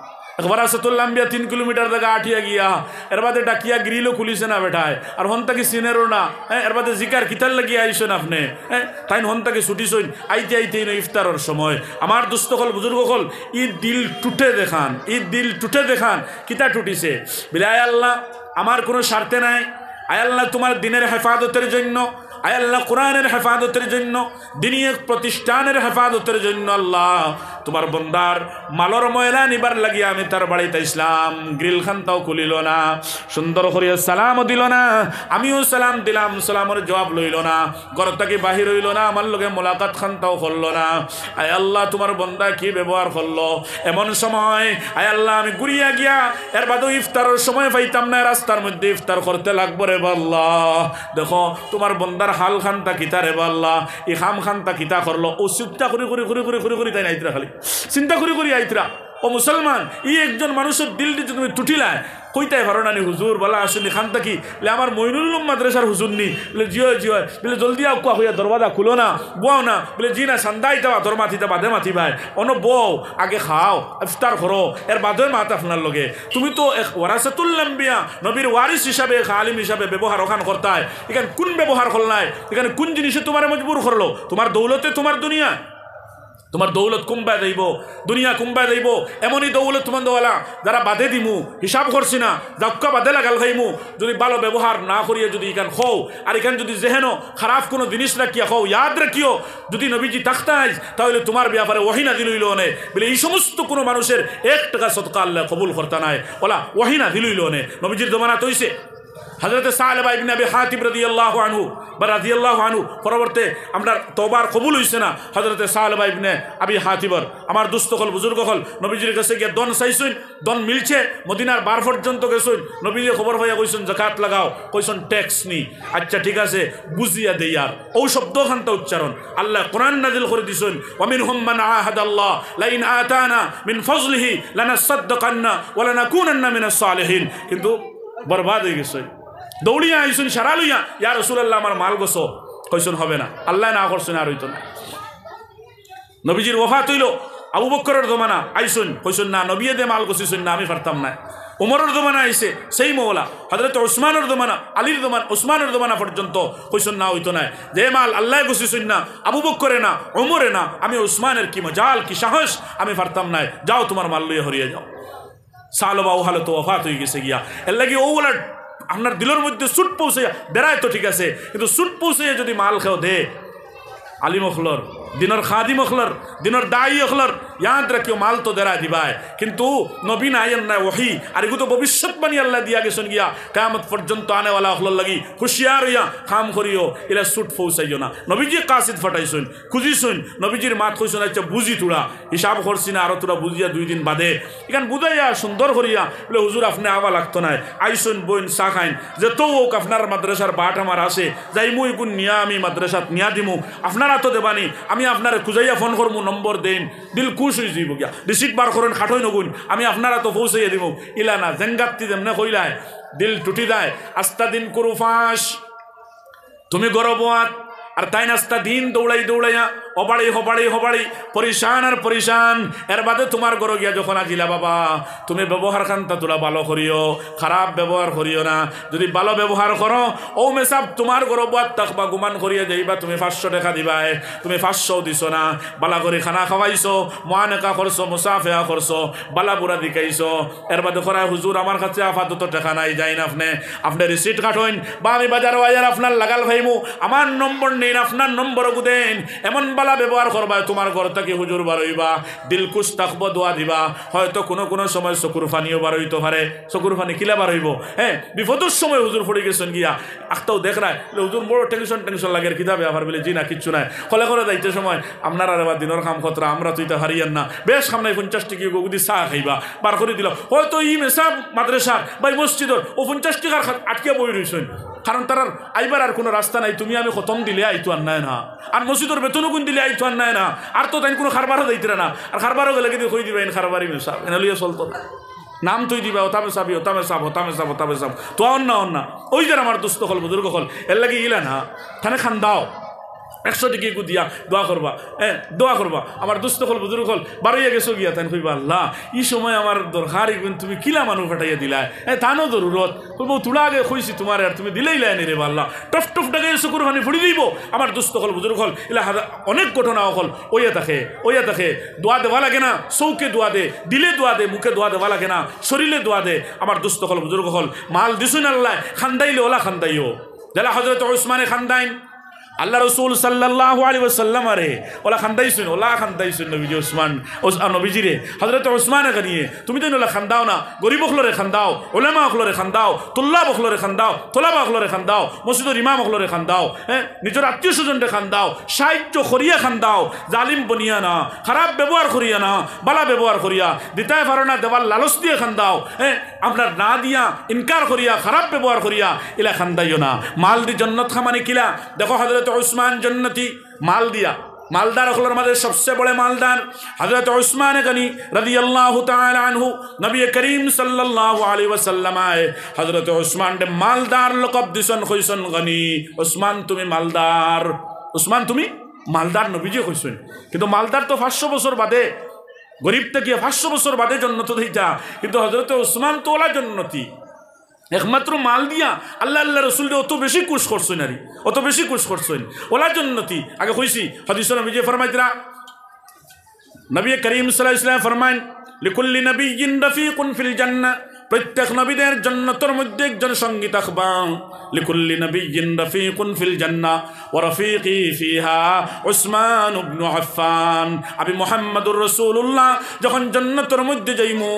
ওয়ারাসাতুল আম্বিয়া 3 কিলোমিটার জায়গা আঠিয়া গিয়া এর বাদে ডাকিয়া গ্রিলও খুলিছে না বেটায় আর হন তাকে সিনেরও না হ্যাঁ এর বাদে জিকার কিতার লাগিয়ে আইসেন আপনি হ্যাঁ তাই হন তাকে ছুটিছইন আইতে ইফতারের সময় আমার দুস্থ হল বুজুর্গ হল ঈদ দিল টুটে দেখান কিতা টুটিছে বলে আয় আল্লাহ আমার কোনো স্বার্থে নাই আয় আল্লাহ তোমার দিনের হেফাজতের জন্য আয় আল্লাহ কোরআনের হেফাজতের জন্য দিনী প্রতিষ্ঠানের হেফাজতের জন্য আল্লাহ তোমার বন্দার মালর ময়লা নিবার লাগিয়া আমি তার বাড়িতে ইসলাম গ্রিল খানটাও খুলিল না সুন্দর করিয়া সালামও দিল না আমিও সালাম দিলাম সালামের জবাব লইল না ঘর থেকে বাহির হইল না আমার লগে মোলাকাত খানটাও করল না আয় আল্লাহ তোমার বন্দা কি ব্যবহার করলো এমন সময় আয় আল্লাহ আমি ঘুরিয়া গিয়া এর বাদেও ইফতারের সময় পাইতাম না রাস্তার মধ্যে ইফতার করতে লাগবো রে আল্লাহ দেখো তোমার বন্দার হাল খানটা কিতা রে আল্লাহ এই খাম খানটা কিতা করলো ও চুপটা করে তাই নাইতরা খালি চিন্তা করি আইতরা ও মুসলমান ই একজন মানুষের দিল দিয়ে তুমি টুটিলায় কইতাই পারো না নি হুজুর বলা আসেনি খান থাকি বলে আমার মইনুল মাদ্রাসার হুজুর নি বলে জিও বলে জলদি আউকা হইয়া দরবাজা খুলো না বও না বলে জি না সান্দাই যাওয়া তোর মাথিতে বাদে মাথি ভাই অন বউ আগে খাও ইফতার করো এর বাদে মাত আপনার লগে তুমি তো এক ওয়ারাসাতুল আম্বিয়া নবীর ওয়ারিস হিসাবে আলিম হিসাবে ব্যবহার ওখান করতায় এখানে কোন ব্যবহার করলাই এখানে কোন জিনিসে তোমার মজবুর করলো তোমার দৌলতে তোমার দুনিয়া তোমার দৌলত কুম্বায় দেব দুনিয়া কুম্বায় দেব এমনই দৌলত মন্দওয়ালা যারা বাদে দিমু হিসাব করছি না যাক্কা বাদে লাগাল খাইমু যদি ভালো ব্যবহার না করিয়ে যদি এখান খো আর এখান যদি যেহেন খারাপ কোনো জিনিস রাখিয়া খো ইয়াদ রাখিও যদি নবীজি তাখতাই তাহলে তোমার ব্যাপারে ওয়াহিনা দিলইল নে বলে এই সমস্ত কোনো মানুষের 1 টাকা সদকা আল্লাহ কবুল করতে নাই ওলা ওয়াহিনা দিলইল নে নবীজির জমানা তৈছে হযরত সালেবা ইবনে আবি হাতিব রাদিয়াল্লাহু আনহু বা রাদিয়াল্লাহু আনহু পরবর্তী আমরা তওবার কবুল হইছে না হযরত সালেবা ইবনে আবি হাতিবর আমার দোস্ত হল বুজুর্গ হল নবীজির কাছে গিয়ে দন চাইছুন দন মিলছে মদিনার 12 পর্যন্ত গেছুন নবীজি খবর পাইয়া কইছুন যাকাত লাগাও কইছুন ট্যাক্স নি আচ্ছা ঠিক আছে বুঝিয়া দেই আর ও শব্দ খানটা উচ্চারণ আল্লাহ কোরআন নাযিল করে দিছুন ওয়া মিনহুম মান আহাদাল্লাহ লাইন আতানা মিন ফজলিহি লানাসাদদাকান্না ওয়া লানাকুনান্না মিনাস সালিহিন কিন্তু বরবাদ হয়ে গেছে দৌড়িয়া আইসুন সারা লইয়া ইয়া রাসূলুল্লাহ আমার মাল গোসো কইসুন হবে না আল্লাহ না করছেন আর হইতো না নবীজির ওফাত হইল আবু বকরের জমানা আইসুন কইসুন না নবীয়ে দে মাল গোসিসুন না আমি পারতাম না উমরের জমানা আইসে সেই মওলা হযরত উসমানের জমানা আলীর জমানা উসমানের জমানা পর্যন্ত কইসুন না হইতো না যে মাল আল্লাহ গোসিসুন না আবু বকরে না উমরে না আমি উসমানের কি মজাল কি সাহস আমি পারতাম না যাও তোমার মাল লইয়া হরিয়ে যাও সালবা ও হালত ওফাত হয়ে গেছে গিয়া এর লাগি ওগুলা আপনার দিলের মধ্যে সুট পৌঁছে বেড়ায় তো ঠিক আছে কিন্তু সুট পৌঁছে যদি মাল খেও দে আলিম অখলর দিনের খাদিম অখলর দিনের দায়ী অখলর ইয়াদ রাখিও মাল তো দেরা দিবায় কিন্তু নবী আইন না ওহি আর এগুলো তো ভবিষ্যৎবাণী আল্লাহ দিয়া গেছেন গিয়া কিয়ামত পর্যন্ত আনেওয়ালা অখলর লাগি হুঁশিয়ার হইয়া খাম করিও এলা সুট পৌঁছাইও না নবীজি কাসিদ ফাটাইছুন খুঁজিছুন নবীজির মাত কইছুন আচ্ছা বুঝি তোরা হিসাব করছি না আরো তোরা বুঝিয়া 2 দিন বাদে এখান বুঝাইয়া সুন্দর করিয়া বলে হুজুর আপনি আওয়া লাগতো না আইসুন বোন চা খাইন যে তো আপনার মাদ্রাসার বাট আমার আছে যাই মুই গুণ নিয়া আমি মাদ্রাসাত নিয়া দিমু আপনারা তো দেবানি আমি আপনার খুঁজাইয়া ফোন করবো নম্বর দেন দিল খুশ হয়ে যাইব গিয়া রিসিট বার করেন খাটই নগুন আমি আপনারা তো পৌঁছাইয়া দিব ইলা না জেঙ্গাত্তি যেমনে কইলায় দিল টুটি দেয় আস্তা দিন করু ফাঁস তুমি গরবাত আর তাই নাস্তা দিন দৌড়াইয়া হবাড়ি পরিশান আর পরিশান এর বাদে তোমার ঘর গিয়া যখন আজিলা বাবা তুমি ব্যবহার খান্তা তোলা ভালো করিও খারাপ ব্যবহার করিও না যদি ভালো ব্যবহার করো ও মেসাব তোমার ঘর বাদ থাকবা গুমান করিয়া যাইবা তুমি 500 টাকা দিবাই তুমি 500 দিছো না বালা করে খানা খাওয়াইছো মোয়ানেকা করছো মুসাফেহা করছো বালা বুড়া দিকাইছো এর বাদে করায় হুজুর আমার কাছে আপাতত টাকা নাই যাই না আপনি রিসিট কাটইন বা আমি বাজার বাজার আপনার লাগাল ভাইমু আমার নম্বর নেই আপনার নম্বর দেন এমন বালা ব্যবহার করবা তোমার ঘর থেকে হুজুর বারইবা দিল খুশ থাকবো দোয়া দিবা হয়তো কোনো সময় চকুর ফানিও বারইতে পারে চকুর ফানি কিলা বারইব হ্যাঁ বিপদের সময় হুজুর পড়ে গেছেন গিয়া আখতাও দেখ রায় হুজুর বড় টেনশন লাগে কিতা ব্যাপার বলে জি না কিচ্ছু নাই কলে করে যাইতে সময় আপনার আর এবার দিনের খাম খতরা আমরা তুইতে হারিয়ান না বেশ খাম নাই 50 টাকা গুদি চা খাইবা বার করে দিল হয়তো ই মেসা মাদ্রাসার বা মসজিদর ও 50 টাকার আটকে বই রইছেন কারণ তার আইবার আর কোনো রাস্তা নাই তুমি আমি খতম দিলে আইতো আর নাই না আর মসজিদের বেতনও গুণ দিলে আইতো আর নাই না আর তো তাই কোনো খারবারও দিতে না আর খারবারও গেলে কিন্তু কই দিবেন খারবারই মেসাব এনালিও চলতো না নাম তুই দিবা ওতামে সাব তো অন্য ওই যে আমার দোস্ত হল বুজুর্গ হল এর লাগে ইলা না থানে খান দাও 100 টাকা দিয়া দোয়া করবা দোয়া করবা আমার দুস্থ হল বুজুর্গ হল বারইয়া গেছো গিয়া তাই কইবা আল্লাহ এই সময় আমার দরকার তুমি কিলা মানুষ ফাটাইয়া দিলাই তানো জরুরত বলবো তোলা আগে কইছি তোমার আর তুমি দিলেই লাইনি রে আল্লাহ টফ টাকা চকুর পানি ফুড়ি দিব আমার দুস্থ হল বুজুর্গ হল এলা অনেক ঘটনা হল ওইয়া থাকে দোয়া দেওয়া লাগে না চৌকে দোয়া দে দিলে দোয়া দে মুখে দোয়া দেওয়া লাগে না শরীরে দোয়া দে আমার দুস্থ হল বুজুর্গ হল মাল দিছুন আল্লাহ খান্দাইলে ওলা খান্দাইও যারা হযরত উসমানে খান্দাইন আল্লাহ রসুল সাল্লাল্লাহু আলাইহি ওয়াসাল্লাম আরে ওলা খান্দাইছুন নবীজি উসমান নবীজি রে হযরত উসমান গনিয়ে তুমি তো ওলা খান্দাও না গরিব হলরে খান্দাও উলামা হলরে খান্দাও তুল্লাব হলরে খান্দাও তোলাবা হলরে খান্দাও মসজিদের ইমাম হলরে খান্দাও নিজের আত্মীয় স্বজনরে খান্দাও সাহায্য করিয়া খান্দাও জালিম বনিয়া না খারাপ ব্যবহার করিয়া না বালা ব্যবহার করিয়া দিতায় পারো না দেওয়ার লালচ দিয়ে খান্দাও আপনার না দিয়া ইনকার করিয়া খারাপ ব্যবহার করিয়া ইলা খান্দাইও না মাল দি জন্নত খামানি কিলা দেখো হযরত উসমান জন্নতি মাল দিয়া মালদার হলোর মাঝে সবচেয়ে বড় মালদার হযরত উসমান গনি রাদিয়াল্লাহু তাআলা আনহু নবী করিম সাল্লাল্লাহু আলাইহি ওয়াসাল্লাম হযরত উসমান দে মালদার লকব দিছন কইছন গনি উসমান তুমি মালদার উসমান তুমি মালদার নবীজি কইছেন কিন্তু মালদার তো 500 বছর বাদে গরিব থেকে 500 বছর বাদে জন্নত দিতা কিন্তু হযরত উসমান তো ওলা জন্নতি একমাত্র মাল দিয়া আল্লাহ আল্লাহ রসুল অত বেশি কুশ করছেন আরে অত বেশি কুশ করছেন ওলা জন্নতি আগে কইছি হাদিস নবীজি ফরমাইতরা নবী করিম সাল্লাল্লাহু আলাইহি ওয়াসাল্লাম ফরমান লিকুল্লি নাবিয়্যিন রাফিকুন ফিল জান্নাহ প্রত্যেক নবীদের জান্নাতের মধ্যে একজন সঙ্গী থাকবা লিকুল্লি নাবিয়্যিন রাফিকুন ফিল জান্নাহ ওয়া রাফিকি ফিহা উসমান ইবনে আফফান আমি মুহাম্মদুর রাসূলুল্লাহ যখন জান্নাতের মধ্যে যাইমু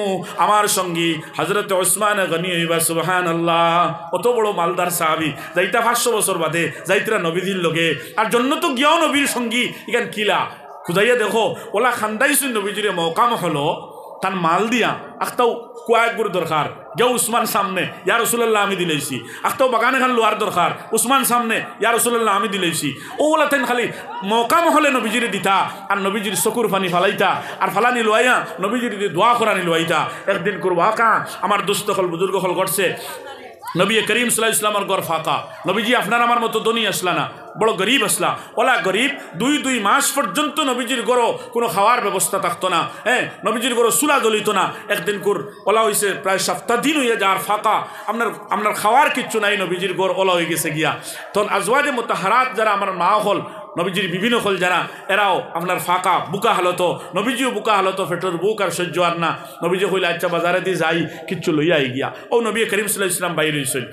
আমার সঙ্গী হযরত উসমান গনি হইবা সুবহানাল্লাহ কত বড় মালদার সাহাবী যাইতা 500 বছর বাদে যাইতরা নবীদের লগে আর জান্নাত গিয়াও নবীর সঙ্গী ইখান কিলা খুদাইয়া দেখো ওলা খান্দাইছেন নবীজিরে মওকাম হলো তার মাল দিয়া আখতাও কয়েক গুড় দরকার গেও উসমান সামনে ইয়া রাসূলুল্লাহ আমি দিলাইছি আখতাও বাগানে খান লোয়ার দরকার উসমান সামনে ইয়া রাসূলুল্লাহ আমি দিলাইছি ওলা তেন খালি মওকাম হলে নবীজিরে দিতা আর নবীজির চকুর পানি ফালাইতা আর ফালানি লইয়া নবীজির দোয়া করানি লইতা একদিন করবা কা আমার দুস্থ হল বুজুর্গ হল করছে নবী করিম সাল্লাল্লাহু আলাইহি ওয়াসাল্লামের ঘর ফাঁকা নবীজি আপনার আমার মতো ধনী আসলা না বড় গরিব আসলা ওলা গরিব দুই মাস পর্যন্ত নবীজির গড়ো কোনো খাওয়ার ব্যবস্থা থাকতো না হ্যাঁ নবীজির গড়ো চুলা জ্বলিত না একদিন কুর ওলা হয়েছে প্রায় সপ্তাহ দিন হইয়া যার ফাঁকা আপনার খাওয়ার কিচ্ছু নাই নবীজির গড় ওলা হয়ে গেছে গিয়া তখন আজওয়াজে মুতাহহারাত যারা আমার মা হল নবীজির বিভিন্ন হল যারা এরাও আপনার ফাঁকা বুকা হালতো নবীজিও বুকা হালতো ফেটোর বুক আর সহ্য আর না নবীজি কইলে আচ্ছা বাজারে দিয়ে যাই কিচ্ছু লইয়া গিয়া ও নবী করিম সাল্লাল্লাহু আলাইহি ওয়াসাল্লাম বাইরে হইছেন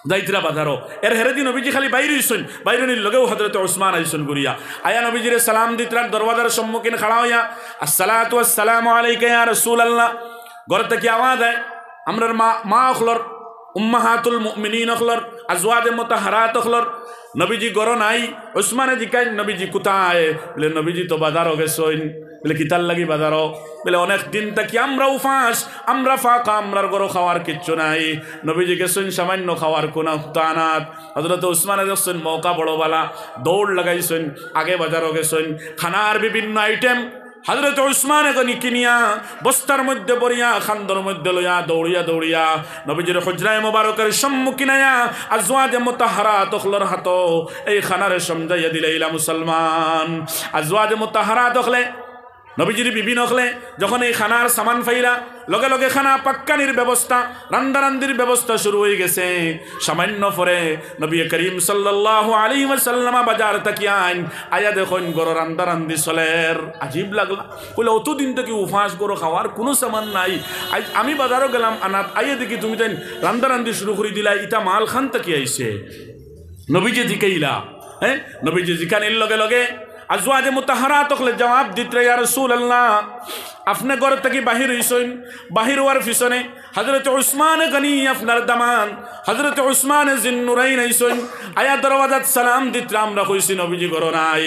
যাইতরা বাজারও এর হেরেদি নবীজি খালি বাইরে হইছেন বাইরনির লগেও হযরত উসমান আইছেন গুরিয়া আয়া নবীজিরে সালাম দিতরার দরওয়াজার সম্মুখীন খাড়া হইয়া আসসালাতু ওয়াসসালামু আলাইকা ইয়া রাসূলুল্লাহ ঘর থেকে আওয়াজ হয় আমরার মা হলর উম্মাহাতুল মুমিনিন হলর আজওয়াজে মুতাহহারাত হলর নবীজি গড় নাই উসমানে জিকাই নবীজি কোথায় বলে নবীজি তো বাজারও গেছেন বলে কিতার লাগি বাজারও বলে অনেক দিন থাকি আমরা উফাস আমরা ফাঁকা আমরার গড় খাওয়ার কিচ্ছু নাই নবীজি গেছেন সামান্য খাওয়ার কোনো তানাত হযরত উসমানে দেখছেন মৌকা বড় বালা দৌড় লাগাইছেন আগে বাজারও গেছেন খানার বিভিন্ন আইটেম হযরত উসমান গনি কিনিয়া বস্তার মধ্যে বরিয়া খান্দর মধ্যে লইয়া দৌড়িয়া নবীজির হুজরায়ে মুবারকের সম্মুখীন আয়া আজওয়াজে মুতাহহারাত হলর হাত এই খানারে সমঝাইয়া দিলাইলা মুসলমান আজওয়াজে মুতাহহারাত হলে নবীজির বিবি নখলে যখন এই খানার সামান ফাইরা লগে লগে খানা পাক্কানির ব্যবস্থা রান্দারান্দির ব্যবস্থা শুরু হয়ে গেছে সামান্য পরে নবী করিম সাল্লাল্লাহু আলাইহি ওয়াসাল্লাম বাজার তাকিয়ান আয়া দেখুন গরো রান্দারান্দি চলের আজীব লাগলা কইলে অতদিন থেকে উফাস গরো খাওয়ার কোনো সামান নাই আমি বাজারও গেলাম আনাত আইয়া দেখি তুমি তাই রান্দারান্দি শুরু করে দিলা ইটা মাল খান তাকি আইছে নবীজি জিকাইলা হ্যাঁ নবীজি জিকানির লগে লগে আজওয়াজে মুতাহহারাত হলে জবাব দিতে ইয়া রাসূলুল্লাহ আপনি ঘর থেকে বাহির হইছেন বাহির হওয়ার পিছনে হযরত উসমান গনি আপনার দামান হযরত উসমান জিন্নুরাইন আইছেন আয়া দরওয়াজাত সালাম দিতে আমরা কইছি নবীজি ঘর নাই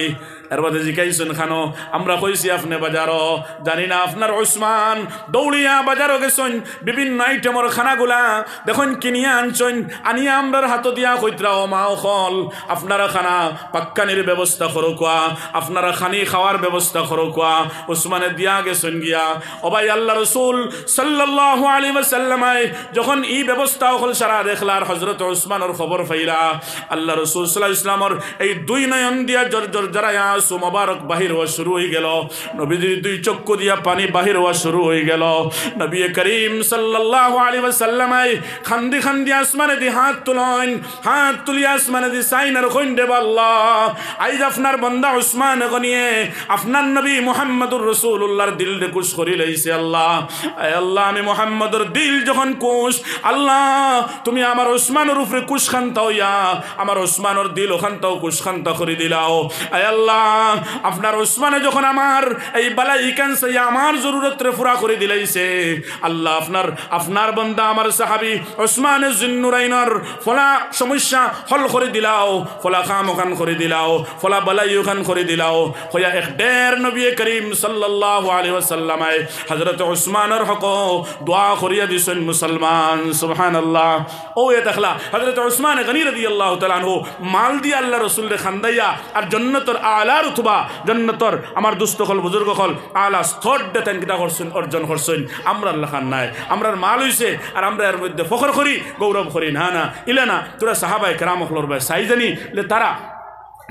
এর বাদে জিকাইছেন খানো আমরা কইছি আপনি বাজারও জানি না আপনার উসমান দৌড়িয়া বাজারও গেছেন বিভিন্ন আইটেমর খানাগুলা দেখুন কিনিয়া আনছেন আনিয়া আমরার হাত দিয়া কইতরা ও মা হল আপনারা খানা পাক্কানির ব্যবস্থা করো কোয়া আপনারা খানি খাওয়ার ব্যবস্থা করো কোয়া উসমানে দিয়া গেছেন গিয়া ও ভাই আল্লাহ রাসূল সাল্লাল্লাহু আলাইহি ওয়াসাল্লাম যখন এই ব্যবস্থা হল সারা দেখলার হযরত উসমানের খবর পাইলা আল্লাহ রাসূল সাল্লাল্লাহু আলাইহি ওয়াসাল্লামর এই দুই নয়ন দিয়া জর্জর জরায়া সু মুবারক বাহির হওয়া শুরু হয়ে গেল নবীজির দুই চক্ষু দিয়া পানি বাহির হওয়া শুরু হয়ে গেল নবী করিম সাল্লাল্লাহু আলাইহি ওয়াসাল্লাম খান্দি খান্দি আসমানে দি হাত তুলেন হাত তুলিয়া আসমানে দি সাইনার কইন দেব আল্লাহ আইজ আপনার বান্দা উসমান গনিয়ে আপনার নবী মুহাম্মদুর রাসূলুল্লাহর দিল রে খুশ করি লইছে আল্লাহ আয় আল্লাহ আমি মুহাম্মদুর দিল যখন খুশ আল্লাহ তুমি আমার উসমানের উপরে খুশ খান্তা হইয়া আমার উসমানের দিল ওখানটাও খুশ খান্তা করে দিলাও আয় আল্লাহ আপনার উসমানে যখন আমার এই বালাই কানসে আমার জরুরত রে পুরা করে দিলাইছে আল্লাহ আপনার বান্দা আমার সাহাবী উসমান জিন্নুরাইনের ফলা সমস্যা হল করে দিলাও ফলা কাম ওখান করে দিলাও ফলা বালাই ওখান করে দিলাও হইয়া এক ডের নবী করিম সাল্লাল্লাহু আলাইহি ওয়াসাল্লাম আল্লামায় হযরত উসমানের হক দোয়া করিয়া দিছেন মুসলমান সুবহানাল্লাহ। ও এ দেখলা হযরত উসমান গনি রাদিয়াল্লাহু তাআলা আনহু মাল দিয়া আল্লাহ রাসূলের খান্দাইয়া আর জান্নাতের আলা রুতবা জান্নাতের আমার দুস্থ হল বুজুর্গ হল আলা স্তর দেতেন কিতা করছেন অর্জন করছেন। আমরা আল্লাহ খান নাই, আমরার মাল হইছে আর আমরা এর মধ্যে ফখর করি গৌরব করি না। না ইলা না তোরা সাহাবায়ে কেরাম হলর ভাই সাইজানি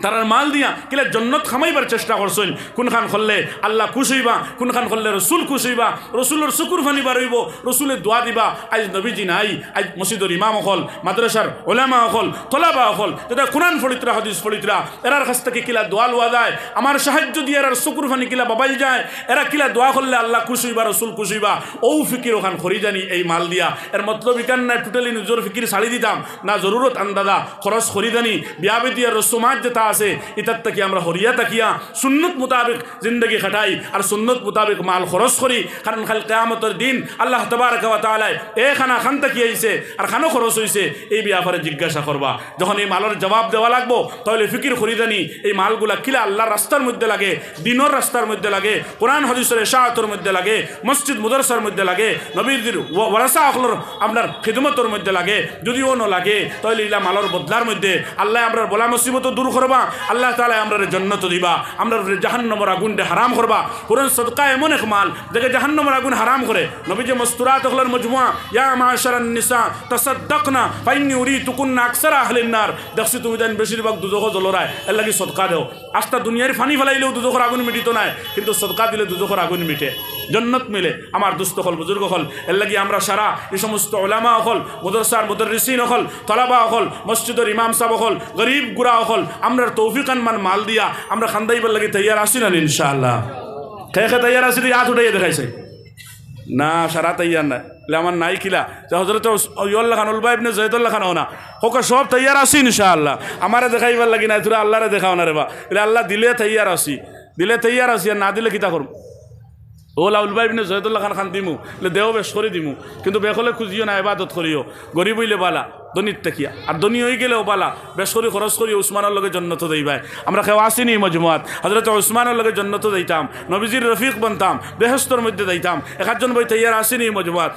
তারার মাল দিয়া কিলা জন্নত খামাইবার চেষ্টা করছেন। কোনখান করলে আল্লাহ খুশ হইবা, কোনখান করলে রসুল খুশ হইবা, রসুলের শুকুর ফানিবার হইব, রসুলের দোয়া দিবা। আজ নবীজি নাই, আজ মসজিদের ইমাম হল, মাদ্রাসার ওলামা হল, তলাবা হল, যেটা কোরআন ফলিতরা হাদিস ফলিতরা এরার কাছ থেকে কিলা দোয়া লওয়া যায়, আমার সাহায্য দিয়ে এরার শুকুর ফানি কিলা বাবাইল যায়, এরা কিলা দোয়া করলে আল্লাহ খুশ হইবা, রসুল খুশ হইবা। ও ফিকির ওখান খরি জানি এই মাল দিয়া এর মতলব ইকান নাই টোটালি নিজের ফিকির ছাড়ি দিতাম না, জরুরত আন্দাদা খরচ খরি জানি বিয়া বেদিয়া রসুমাত যেটা আছে ইতার থেকে আমরা হরিয়া তাকিয়া সুন্নত মোতাবেক জিন্দগি খাটাই আর সুন্নত মোতাবেক মাল খরচ করি। কারণ খাল কিয়ামতের দিন আল্লাহ তাবারক ওয়া তাআলা এ খানা খান তাকিয়াইছে আর খানো খরচ হইছে এই ব্যাপারে জিজ্ঞাসা করবা। যখন এই মালের জবাব দেওয়া লাগবো তাহলে ফিকির করি জানি এই মালগুলা কিলা আল্লাহর রাস্তার মধ্যে লাগে, দিনের রাস্তার মধ্যে লাগে, কোরআন হাদিসের ইশাআতের মধ্যে লাগে, মসজিদ মুদরসার মধ্যে লাগে, নবীর ওয়ারাসা আখলর আপনার খিদমতের মধ্যে লাগে। যদিও ন লাগে তাহলে ইলা মালের বদলার মধ্যে আল্লাহ আমরা বলা মুসিবত দূর করবা, আল্লাহ তাআলা আমরা জান্নাত দিবা, আমরা জাহান্নামের আগুনকে হারাম করবা। কোরআন সদকা এমন এক মাল যাকে জাহান্নামের আগুন হারাম করে। নবী যে মস্তুরাত হলর মজমুআ ইয়া মাশারান নিসা তাসাদদাকনা ফাইন্নী উরিতুকুন্না আকসারা আহলিন নার, দেখছি তুমি জান বেশিরভাগ দুজখ জ্বলরায় এর লাগি সদকা দেও। আস্তা দুনিয়ার ফানি ফেলাইলেও দুজখর আগুন মিটিত নাই, কিন্তু সদকা দিলে দুজখর আগুন মিটে, জান্নাত মিলে। আমার দুস্থ হল বুজুর্গ হল এর লাগি আমরা সারা এই সমস্ত উলামা হল, মুদরসার মুদররিসিন হল, তলাবা হল, মসজিদের ইমাম সাহেব হল, গরিব গুড়া হল, আমরা তৌফিক আনমান মাল দিয়া আমরা খান্দাইবার লাগি তৈয়ার আসি না ইনশাআল্লাহ। খেয়ে খেয়ে তৈয়ার আসি হাত উঠাইয়া দেখাইছে না, সারা তৈয়ার নাই আমার নাই কিলা হজরত ইয়ল্লা খান উলবা ইবনে জয়দুল্লাহ খান না হোক সব তৈয়ার আসি ইনশাআল্লাহ। আমারে দেখাইবার লাগি নাই, তোরা আল্লাহরে দেখাও না রে বা, আল্লাহ দিলে তৈয়ার আসি, দিলে তৈয়ার আসি আর না দিলে কিতা করব। ওলা উলবা ইবনে জয়দুল্লাহ খান দিমু দেও বেশ করে দিমু, কিন্তু বেখলে খুঁজিও না, ইবাদত করিও। গরিব হইলে বালা, দনির তাকিয়া আর দনি হয়ে গেলেও বালা, বেশ করে খরচ করি উসমানের লগে জন্নত দেইবাই। আমরা কেউ আসিনি মজমুয়াত হজরত উসমানের লগে জন্নত দিতাম, নবীজির রফিক বনতাম, বেহেস্তর মধ্যে দিতাম। একজন বই তৈয়ার আসিনি মজমুয়াত।